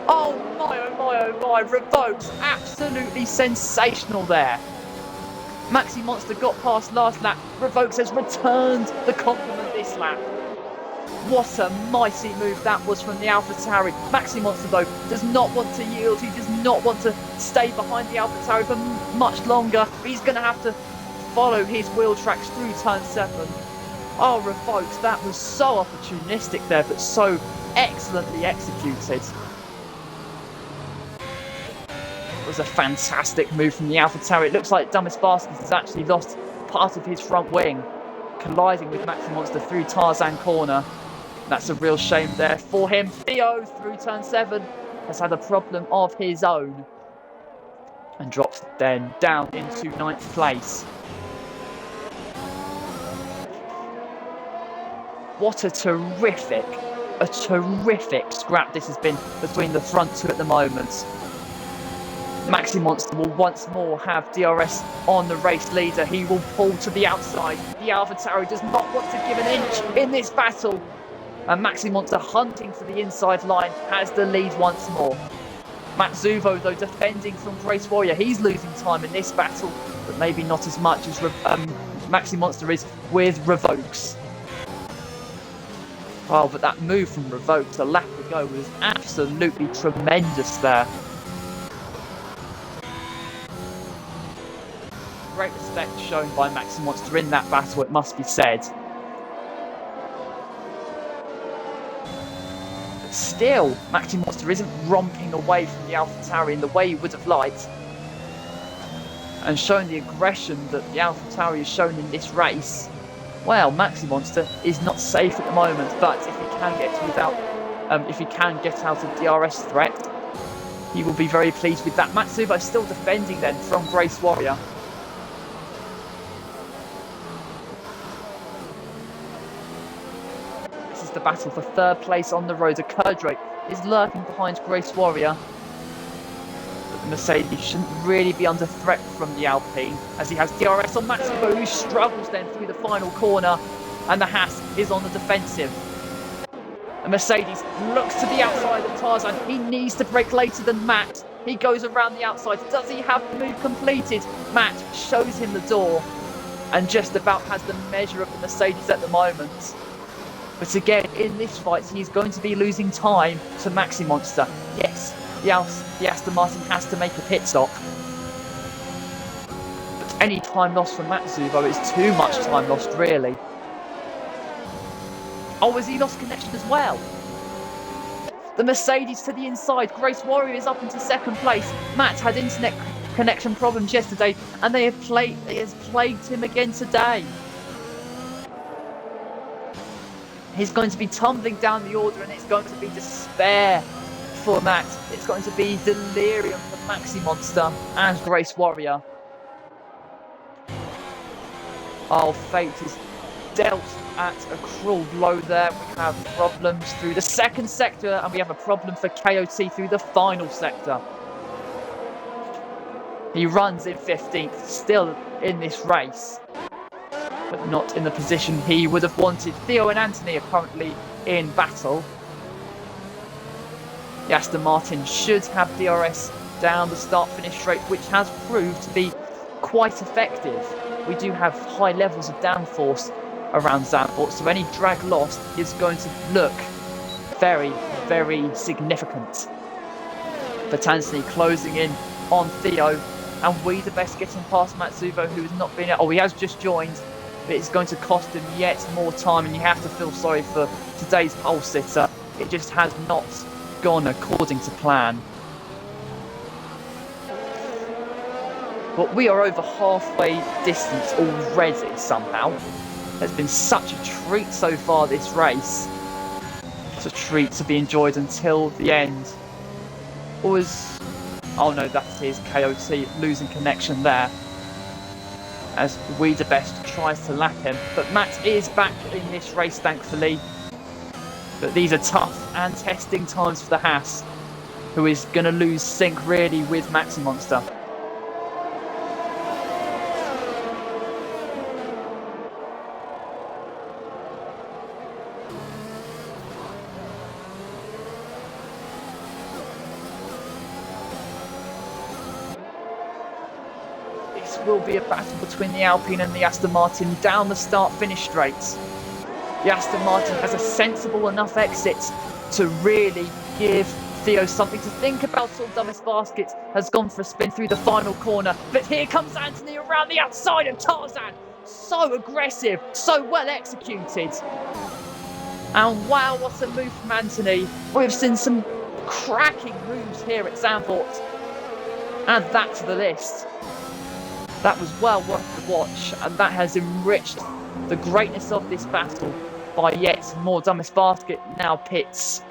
Oh my, oh my, oh my. Revokes absolutely sensational there. Maxi Monster got past last lap. Revokes has returned the compliment this lap. What a mighty move that was from the AlphaTauri. Maxi Monster though does not want to yield. He does not want to stay behind the AlphaTauri for much longer. He's going to have to follow his wheel tracks through turn 7. Oh, Revokes, that was so opportunistic there, but so excellently executed. It was a fantastic move from the AlphaTauri. It looks like Dumbest Bastards has actually lost part of his front wing, colliding with Maxi Monster through Tarzan corner. That's a real shame there for him. Theo through turn 7 has had a problem of his own and drops then down into 9th place. What a terrific scrap this has been between the front two at the moment. Maxi Monster will once more have DRS on the race leader. He will pull to the outside. The AlphaTauri does not want to give an inch in this battle. And Maxi Monster, hunting for the inside line, has the lead once more. Matsuvo, though, defending from Grace Warrior. He's losing time in this battle, but maybe not as much as Maxi Monster is with Revokes. Oh, but that move from Revokes a lap ago was absolutely tremendous there. Great respect shown by Maxi Monster in that battle, it must be said. But still, Maxi Monster isn't romping away from the AlphaTauri in the way you would have liked, and showing the aggression that the AlphaTauri has shown in this race. Well, Maxi Monster is not safe at the moment, but if he can get out of DRS threat, he will be very pleased with that. Matsubo still defending then from Grace Warrior. This is the battle for 3rd place on the road. Kurdrake is lurking behind Grace Warrior. But the Mercedes shouldn't really be under threat from the Alpine, as he has DRS on Matsubo, who struggles then through the final corner, and the Haas is on the defensive. The Mercedes looks to the outside of Tarzan. He needs to brake later than Matt. He goes around the outside. Does he have the move completed? Matt shows him the door and just about has the measure of the Mercedes at the moment. But again, in this fight, he's going to be losing time to Maxi Monster. Yes, the Aston Martin has to make a pit stop. But any time lost from Matsubo is too much time lost, really. Oh, has he lost connection as well? The Mercedes to the inside. Grace Warrior is up into 2nd place. Matt had internet connection problems yesterday, and it has plagued him again today. He's going to be tumbling down the order, and it's going to be despair for Matt. It's going to be delirium for Maxi Monster and Grace Warrior. Oh, fate is dealt at a cruel blow there. We have problems through the 2nd sector, and we have a problem for KOT through the final sector. He runs in 15th, still in this race, but not in the position he would have wanted. Theo and Anthony are currently in battle. The Aston Martin should have DRS down the start-finish straight, which has proved to be quite effective. We do have high levels of downforce around Zandvoort, so any drag lost is going to look very, very significant. But Anthony closing in on Theo, and we the best getting past Matsuvo, who has not been... Oh, he has just joined, but it's going to cost him yet more time, and you have to feel sorry for today's pole sitter. It just has not gone according to plan. But we are over halfway distance already somehow. It's been such a treat so far this race. It's a treat to be enjoyed until the end. Oh no, that is KOT losing connection there, as We the Best tries to lap him. But Matt is back in this race, thankfully. But these are tough and testing times for the Haas, who is going to lose sync really with Maxi Monster. This will be a battle between the Alpine and the Aston Martin down the start-finish straight. The Aston Martin has a sensible enough exit to really give Theo something to think about. Till Dumbest Basket has gone for a spin through the final corner. But here comes Anthony around the outside of Tarzan. So aggressive, so well executed. And wow, what a move from Anthony. We've seen some cracking moves here at Zandvoort. Add that to the list. That was well worth the watch, and that has enriched the greatness of this battle by yet more. Dumbest Basket now pits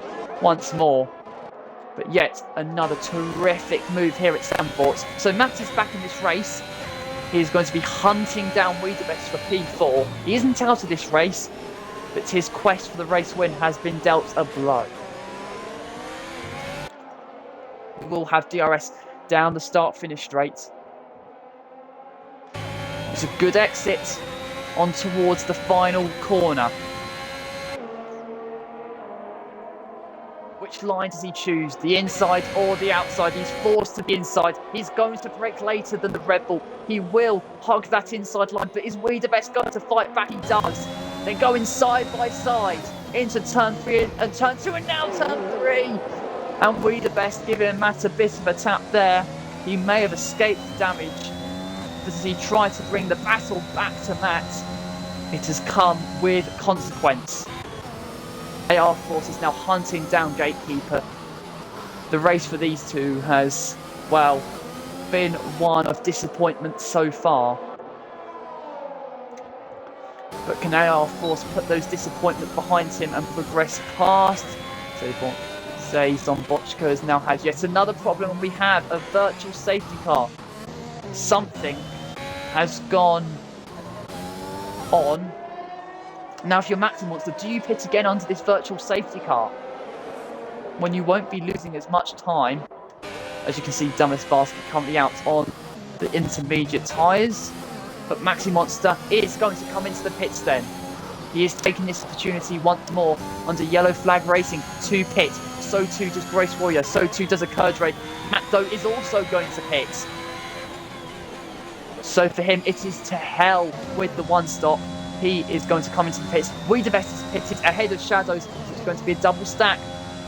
once more. But yet another terrific move here at Zandvoort. So Matt is back in this race. He is going to be hunting down Wiedebest for P4. He isn't out of this race, but his quest for the race win has been dealt a blow. We will have DRS down the start-finish straight. It's a good exit on towards the final corner. Which line does he choose? The inside or the outside? He's forced to the inside. He's going to break later than the Red Bull. He will hug that inside line, but is Wiedebest going to fight back? He does. They go in side by side into turn 3 and turn 2, and now turn 3. And Wiedebest giving Matt a bit of a tap there. He may have escaped damage. As he tried to bring the battle back to Matt, it has come with consequence. AR Force is now hunting down Gatekeeper. The race for these two has, well, been one of disappointment so far. But can AR Force put those disappointment behind him and progress past? So Zombochka has now had yet another problem, and we have a virtual safety car. Something has gone on. Now, if you're Maxi Monster, do you pit again under this virtual safety car when you won't be losing as much time? As you can see, Dumbest Basket currently out on the intermediate tyres. But Maxi Monster is going to come into the pits then. He is taking this opportunity once more under yellow flag racing to pit. So too does Grace Warrior. So too does a Kerdre. Matt, though, is also going to pit. So for him, it is to hell with the one stop. He is going to come into the pits. Wiedebest is pitted ahead of Shadows. So it's going to be a double stack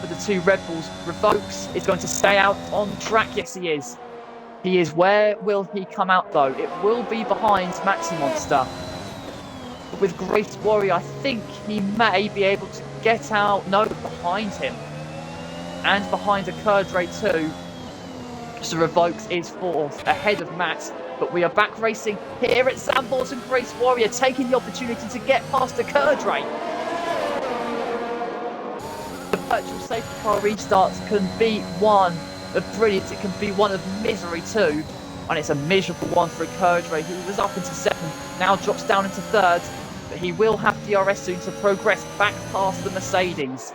for the two Red Bulls. Revokes is going to stay out on track. Yes, he is. He is. Where will he come out, though? It will be behind Maxi Monster. But with Grace Warrior, I think he may be able to get out. No, behind him. And behind a Kerdre too. So Revokes is fourth, ahead of Matt. But we are back racing here at Zandvoort, and Grace Warrior taking the opportunity to get past the Kerdre. The virtual safety car restarts can be one of brilliance. It can be one of misery too. And it's a miserable one for a Kerdre, who was up into second, now drops down into third. But he will have DRS soon to progress back past the Mercedes.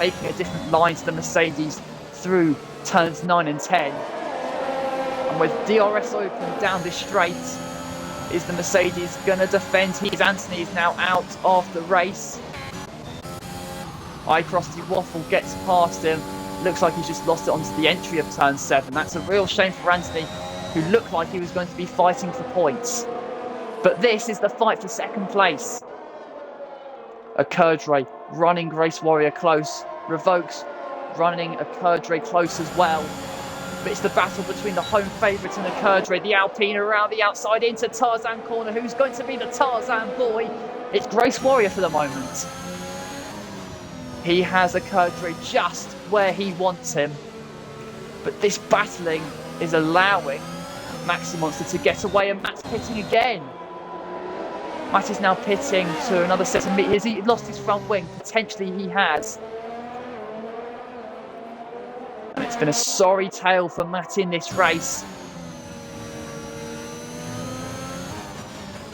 taking a different line to the Mercedes through turns 9 and 10. And with DRS open down this straight, is the Mercedes going to defend? Anthony is now out of the race. iCrosty Waffle gets past him. Looks like he's just lost it onto the entry of turn 7. That's a real shame for Anthony, who looked like he was going to be fighting for points. But this is the fight for second place. Ecurdre running Grace Warrior close. Revokes running Ecurdre close as well. But it's the battle between the home favourite and Ecurdre. The Alpine around the outside into Tarzan corner. Who's going to be the Tarzan boy? It's Grace Warrior for the moment. He has Ecurdre just where he wants him. But this battling is allowing Maxi Monster to get away, and Matt's pitting again. Matt is now pitting to another set of meters. Has he lost his front wing? Potentially he has. And it's been a sorry tale for Matt in this race.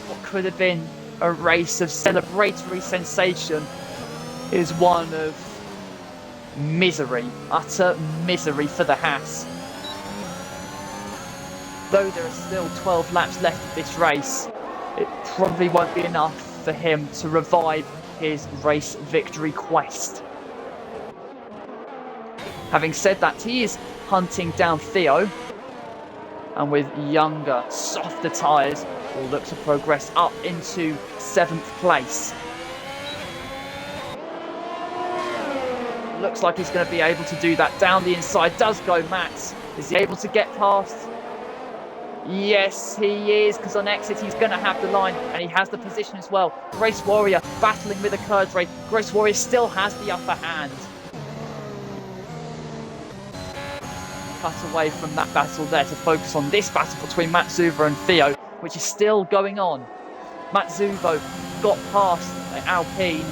What could have been a race of celebratory sensation is one of misery, utter misery for the Haas. Though there are still 12 laps left of this race, it probably won't be enough for him to revive his race victory quest. Having said that, he is hunting down Theo, and with younger, softer tyres, will look to progress up into 7th place. Looks like he's going to be able to do that. Down the inside does go Matt. Is he able to get past? Yes, he is, because on exit he's going to have the line, and he has the position as well. Grace Warrior battling with Ecurdre. Grace Warrior still has the upper hand. Cut away from that battle there to focus on this battle between Matt Zuvo and Theo, which is still going on. Matt Zuvo got past Alpine,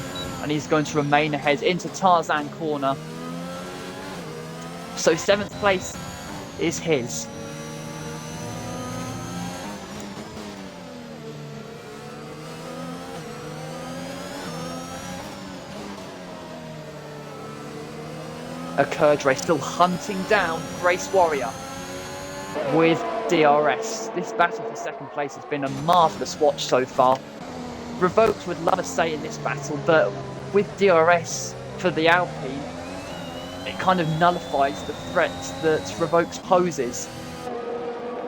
and he's going to remain ahead into Tarzan corner. So 7th place is his. Ecurdre still hunting down Grace Warrior with DRS. This battle for second place has been a marvellous watch so far. Revoked would love a say in this battle, but with DRS for the Alpine, it kind of nullifies the threat that Revoked poses.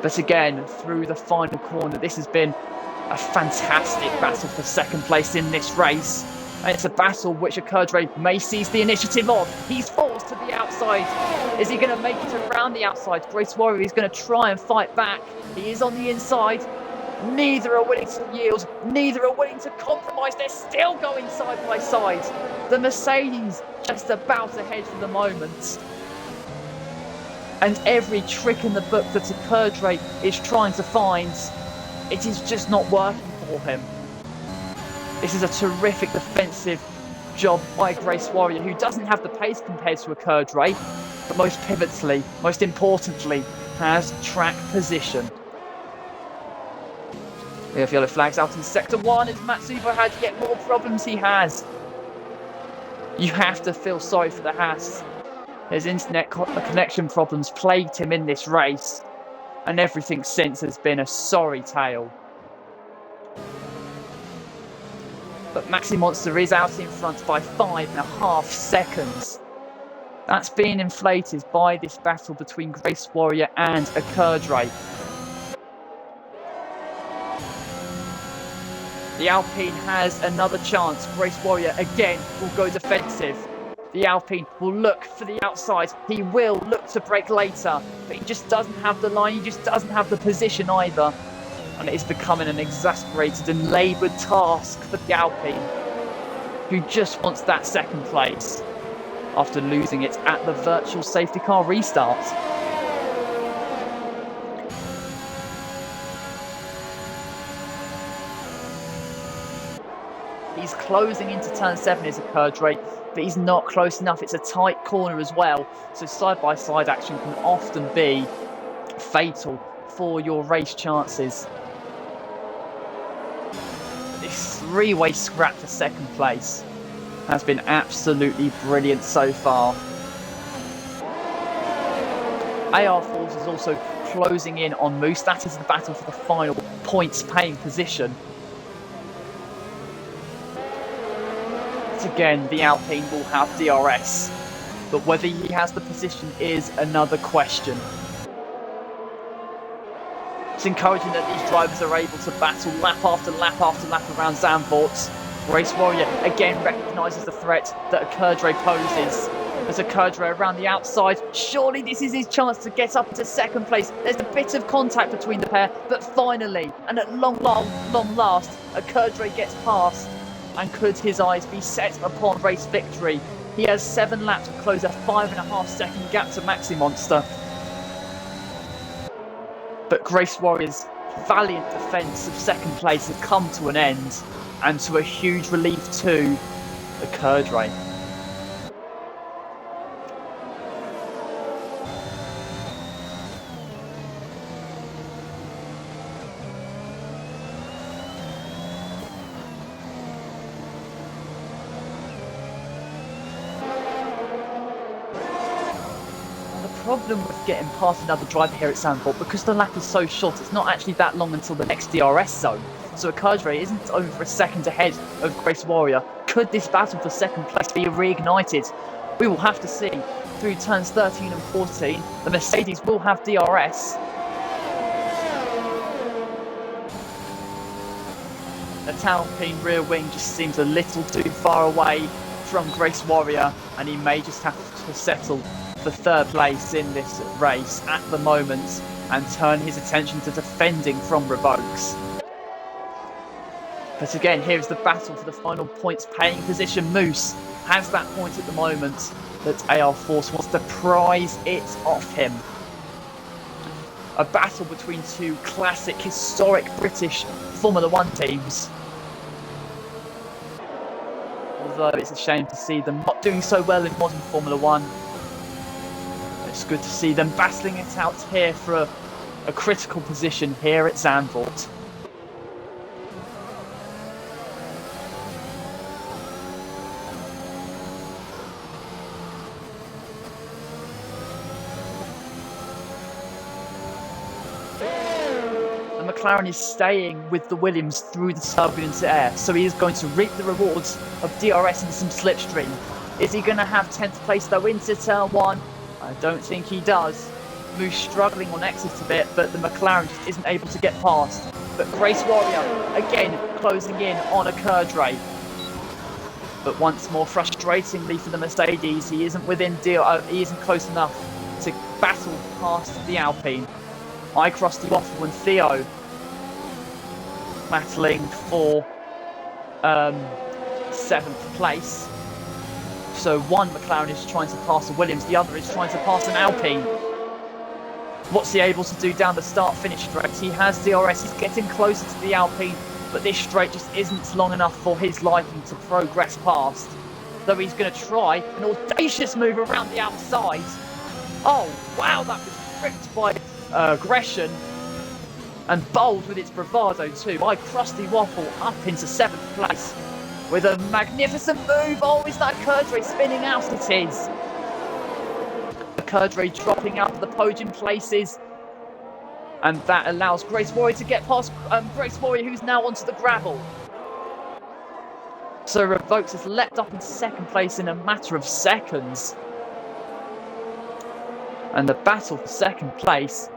But again, through the final corner, this has been a fantastic battle for second place in this race. And it's a battle which Ecurdre may seize the initiative of. He's forced to the outside. Is he going to make it around the outside? Grace Warrior is going to try and fight back. He is on the inside. Neither are willing to yield. Neither are willing to compromise. They're still going side by side. The Mercedes just about ahead for the moment. And every trick in the book that Ecurdre is trying to find, it is just not working for him. This is a terrific defensive job by Grace Warrior, who doesn't have the pace compared to Ecurdre, but most pivotally, most importantly, has track position. We have yellow flags out in Sector 1 as Matt Zuvo had yet more problems he has. You have to feel sorry for the Haas. His internet connection problems plagued him in this race, and everything since has been a sorry tale. But Maxi Monster is out in front by 5.5 seconds. That's been inflated by this battle between Grace Warrior and Ecurdre. The Alpine has another chance. Grace Warrior again will go defensive. The Alpine will look for the outside. He will look to break later, but he just doesn't have the line. He just doesn't have the position either. And it is becoming an exasperated and laboured task for the Alpine, who just wants that second place after losing it at the virtual safety car restart. He's closing into turn 7 is Ecurdre, but he's not close enough. It's a tight corner as well, so side-by-side action can often be fatal for your race chances. This three-way scrap for second place. has been absolutely brilliant so far. AR Force is also closing in on Moose. That is the battle for the final points-paying position. But again, the Alpine will have DRS, but whether he has the position is another question. It's encouraging that these drivers are able to battle lap after lap after lap around Zandvoort. Race Warrior again recognises the threat that Ecurdre poses. As Ecurdre around the outside, surely this is his chance to get up into second place. There's a bit of contact between the pair, but finally, and at long last, Ecurdre gets past. And could his eyes be set upon race victory? He has 7 laps to close a 5.5 second gap to Maxi Monster. But Grace Warrior's valiant defence of second place has come to an end, and to a huge relief to Ecurdre. Problem with getting past another driver here at Zandvoort, because the lap is so short, it's not actually that long until the next DRS zone. So Ecurdre isn't over a second ahead of Grace Warrior. Could this battle for second place be reignited? We will have to see. Through turns 13 and 14, the Mercedes will have DRS. The Alpine rear wing just seems a little too far away from Grace Warrior, and he may just have to settle for third place in this race at the moment and turn his attention to defending from revokes. But again, here's the battle for the final points paying position. Moose has that point at the moment, but AR Force wants to prize it off him. A battle between two classic, historic British Formula 1 teams. Although it's a shame to see them not doing so well in modern Formula 1. It's good to see them battling it out here for a critical position here at Zandvoort. The McLaren is staying with the Williams through the turbulent air, so he is going to reap the rewards of DRS and some slipstream. Is he going to have 10th place though into turn 1? I don't think he does. Moose struggling on exit a bit, but the McLaren just isn't able to get past. But Grace Warrior again closing in on Ecurdre. But once more, frustratingly for the Mercedes, he isn't he isn't close enough to battle past the Alpine. I crossed the Waffle and Theo battling for 7th place. So one McLaren is trying to pass a Williams, the other is trying to pass an Alpine. What's he able to do down the start-finish straight? He has DRS, he's getting closer to the Alpine, but this straight just isn't long enough for his liking to progress past. Though he's going to try an audacious move around the outside. Oh, wow, that was ripped by aggression. And bold with its bravado too. My crusty Waffle up into 7th place. With a magnificent move. Oh, is that Ecurdre spinning out? It is. Ecurdre dropping out of the podium places. And that allows Grace Warrior to get past Grace Warrior, who's now onto the gravel. So Revokes has leapt up into 2nd place in a matter of seconds. And the battle for 2nd place,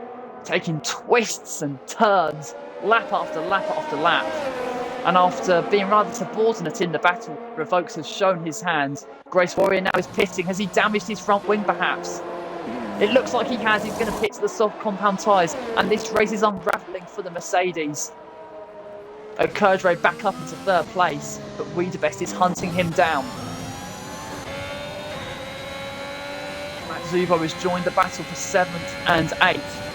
taking twists and turns, lap after lap after lap. And after being rather subordinate in the battle, Revokes has shown his hand. Grace Warrior now is pitting. Has he damaged his front wing perhaps? It looks like he has. He's going to pit to the soft compound tyres. And this race is unravelling for the Mercedes. Ecurdre back up into 3rd place, but Wiedebest is hunting him down. Matt Zubo has joined the battle for 7th and 8th.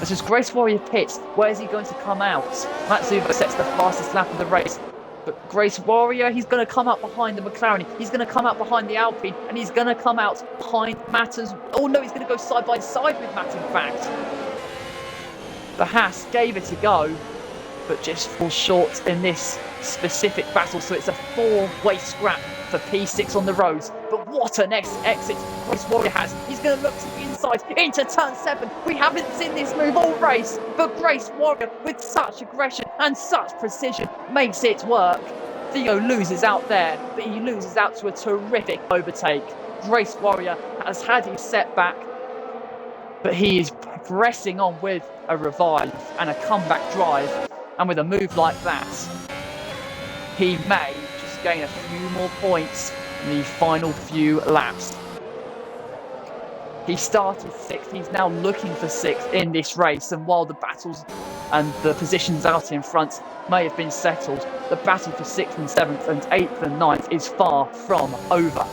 As Grace Warrior pits, where is he going to come out? Matt Zubo sets the fastest lap of the race. But Grace Warrior, he's going to come out behind the McLaren. He's going to come out behind the Alpine. And he's going to come out behind Matt as... Oh no, he's going to go side by side with Matt, in fact. The Haas gave it a go, but just falls short in this specific battle. So it's a 4-way scrap for P6 on the roads. But what an exit Grace Warrior has. He's going to look to the inside into turn 7. We haven't seen this move all race, but Grace Warrior, with such aggression and such precision, makes it work. Theo loses out there, but he loses out to a terrific overtake. Grace Warrior has had his setback, but he is pressing on with a revive and a comeback drive. And with a move like that, he may just gain a few more points in the final few laps. He started 6th, he's now looking for 6th in this race, and while the battles and the positions out in front may have been settled, the battle for 6th and 7th and 8th and 9th is far from over.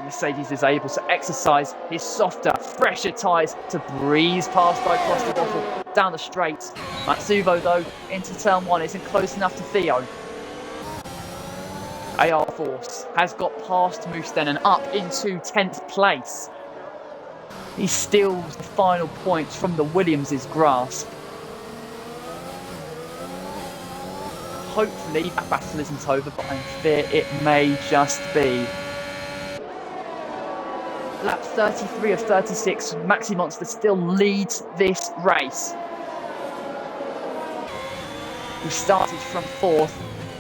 Mercedes is able to exercise his softer, fresher tyres to breeze past across the bottle down the straight. Matsuvo, though, into turn 1 isn't close enough to Theo. AR Force has got past Musten and up into 10th place. He steals the final points from the Williams' grasp. Hopefully that battle isn't over, but I fear it may just be. Lap 33 of 36, Maxi Monster still leads this race. He started from 4th.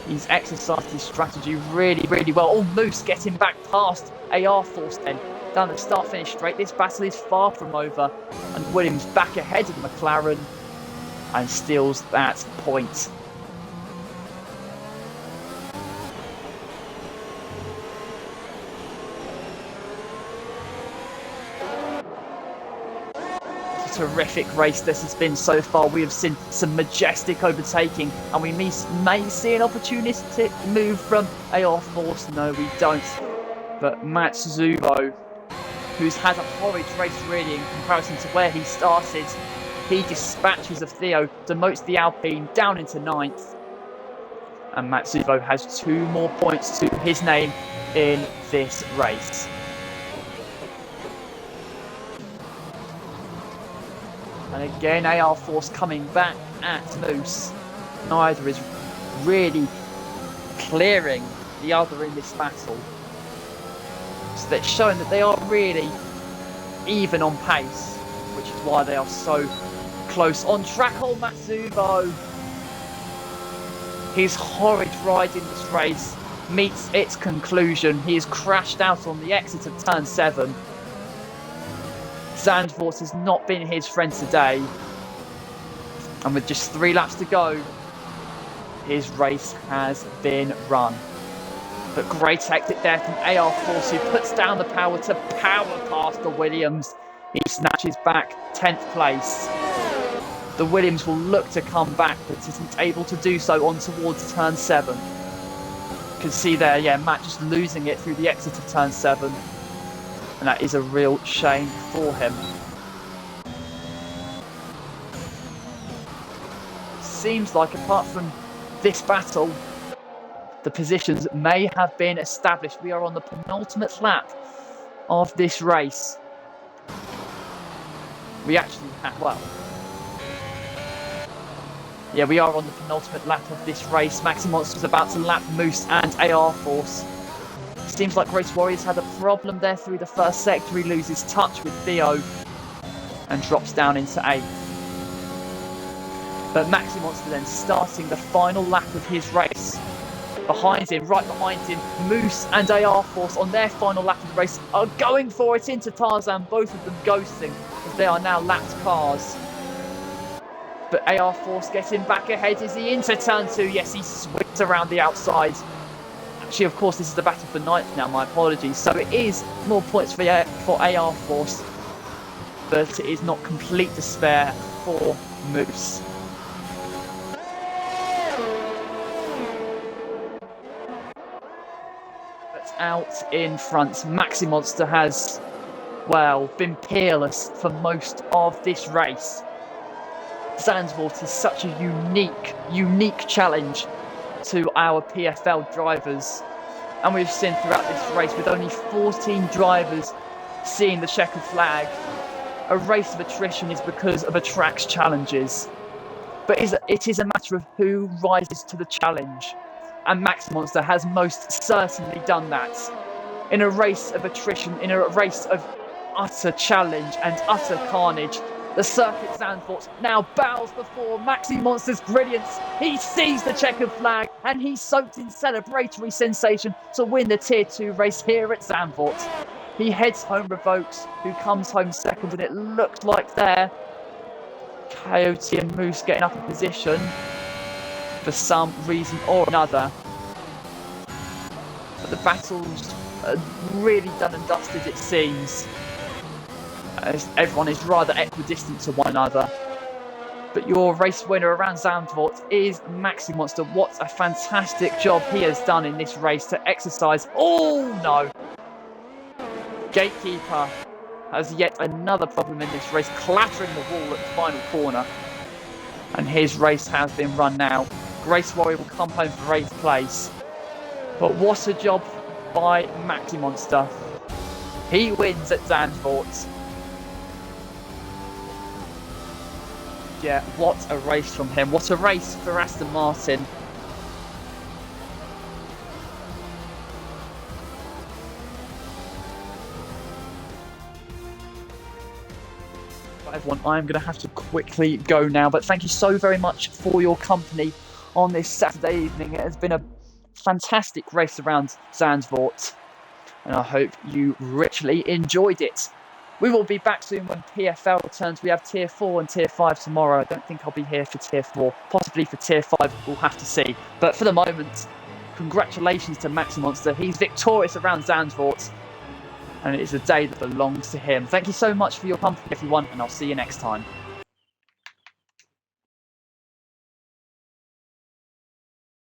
He's exercised his strategy really, really well. Oh, Moose getting back past AR Force then. Down the start-finish straight. This battle is far from over. And Williams back ahead of McLaren and steals that point. Terrific race this has been so far. We have seen some majestic overtaking, and we may see an opportunistic move from AR Force. No, we don't. But Matsuvo, who's had a horrid race really in comparison to where he started, he dispatches of Theo, demotes the Alpine down into 9th. And Matsuvo has 2 more points to his name in this race. And again, AR Force coming back at Moose. Neither is really clearing the other in this battle. So that's showing that they are really even on pace, which is why they are so close on track. Oh, Matsuvo! His horrid ride in this race meets its conclusion. He has crashed out on the exit of turn 7. Zandvoort has not been his friend today, and with just 3 laps to go, his race has been run. But great exit there from AR Force, who puts down the power to power past the Williams. He snatches back 10th place. The Williams will look to come back, but isn't able to do so on towards turn 7. You can see there, yeah, Matt just losing it through the exit of turn 7. And that is a real shame for him. Seems like apart from this battle, the positions may have been established. We are on the penultimate lap of this race. We actually have, well, yeah, we are on the penultimate lap of this race. Maxi Monster's about to lap Moose and AR Force. Seems like Grace Warriors had a problem there through the first sector. He loses touch with Theo and drops down into 8th. But Maxi Monster then starting the final lap of his race. Behind him, right behind him, Moose and AR Force on their final lap of the race are going for it into Tarzan, both of them ghosting as they are now lapped cars. But AR Force getting back ahead. Is he into turn 2? Yes, he swings around the outside. Actually, of course, this is the battle for 9th now, my apologies. So it is more points for AR Force, but it is not complete despair for Moose. But out in front, Maxi Monster has, well, been peerless for most of this race. Zandvoort is such a unique challenge to our PFL drivers, and we've seen throughout this race, with only 14 drivers seeing the checkered flag, a race of attrition is because of a track's challenges. But it is a matter of who rises to the challenge. And Max Monster has most certainly done that. In a race of attrition, in a race of utter challenge and utter carnage, the Circuit Zandvoort now bows before Maxi Monster's brilliance. He sees the checkered flag and he's soaked in celebratory sensation to win the Tier 2 race here at Zandvoort. He heads home revoked, who comes home second, and it looked like there Coyote and Moose getting up in position for some reason or another. But the battle's really done and dusted, it seems, as everyone is rather equidistant to one another. But your race winner around Zandvoort is Maxi Monster. What a fantastic job he has done in this race to exercise. Oh no! Gatekeeper has yet another problem in this race, clattering the wall at the final corner. And his race has been run now. Grace Warrior will come home for 8th place. But what a job by Maxi Monster. He wins at Zandvoort. Yeah, what a race from him. What a race for Aston Martin. Everyone, I'm going to have to quickly go now, but thank you so very much for your company on this Saturday evening. It has been a fantastic race around Zandvoort, and I hope you richly enjoyed it. We will be back soon when PFL returns. We have Tier 4 and Tier 5 tomorrow. I don't think I'll be here for Tier 4, possibly for Tier 5, we'll have to see. But for the moment, congratulations to Maxi Monster. He's victorious around Zandvoort, and it is a day that belongs to him. Thank you so much for your company, everyone, and I'll see you next time.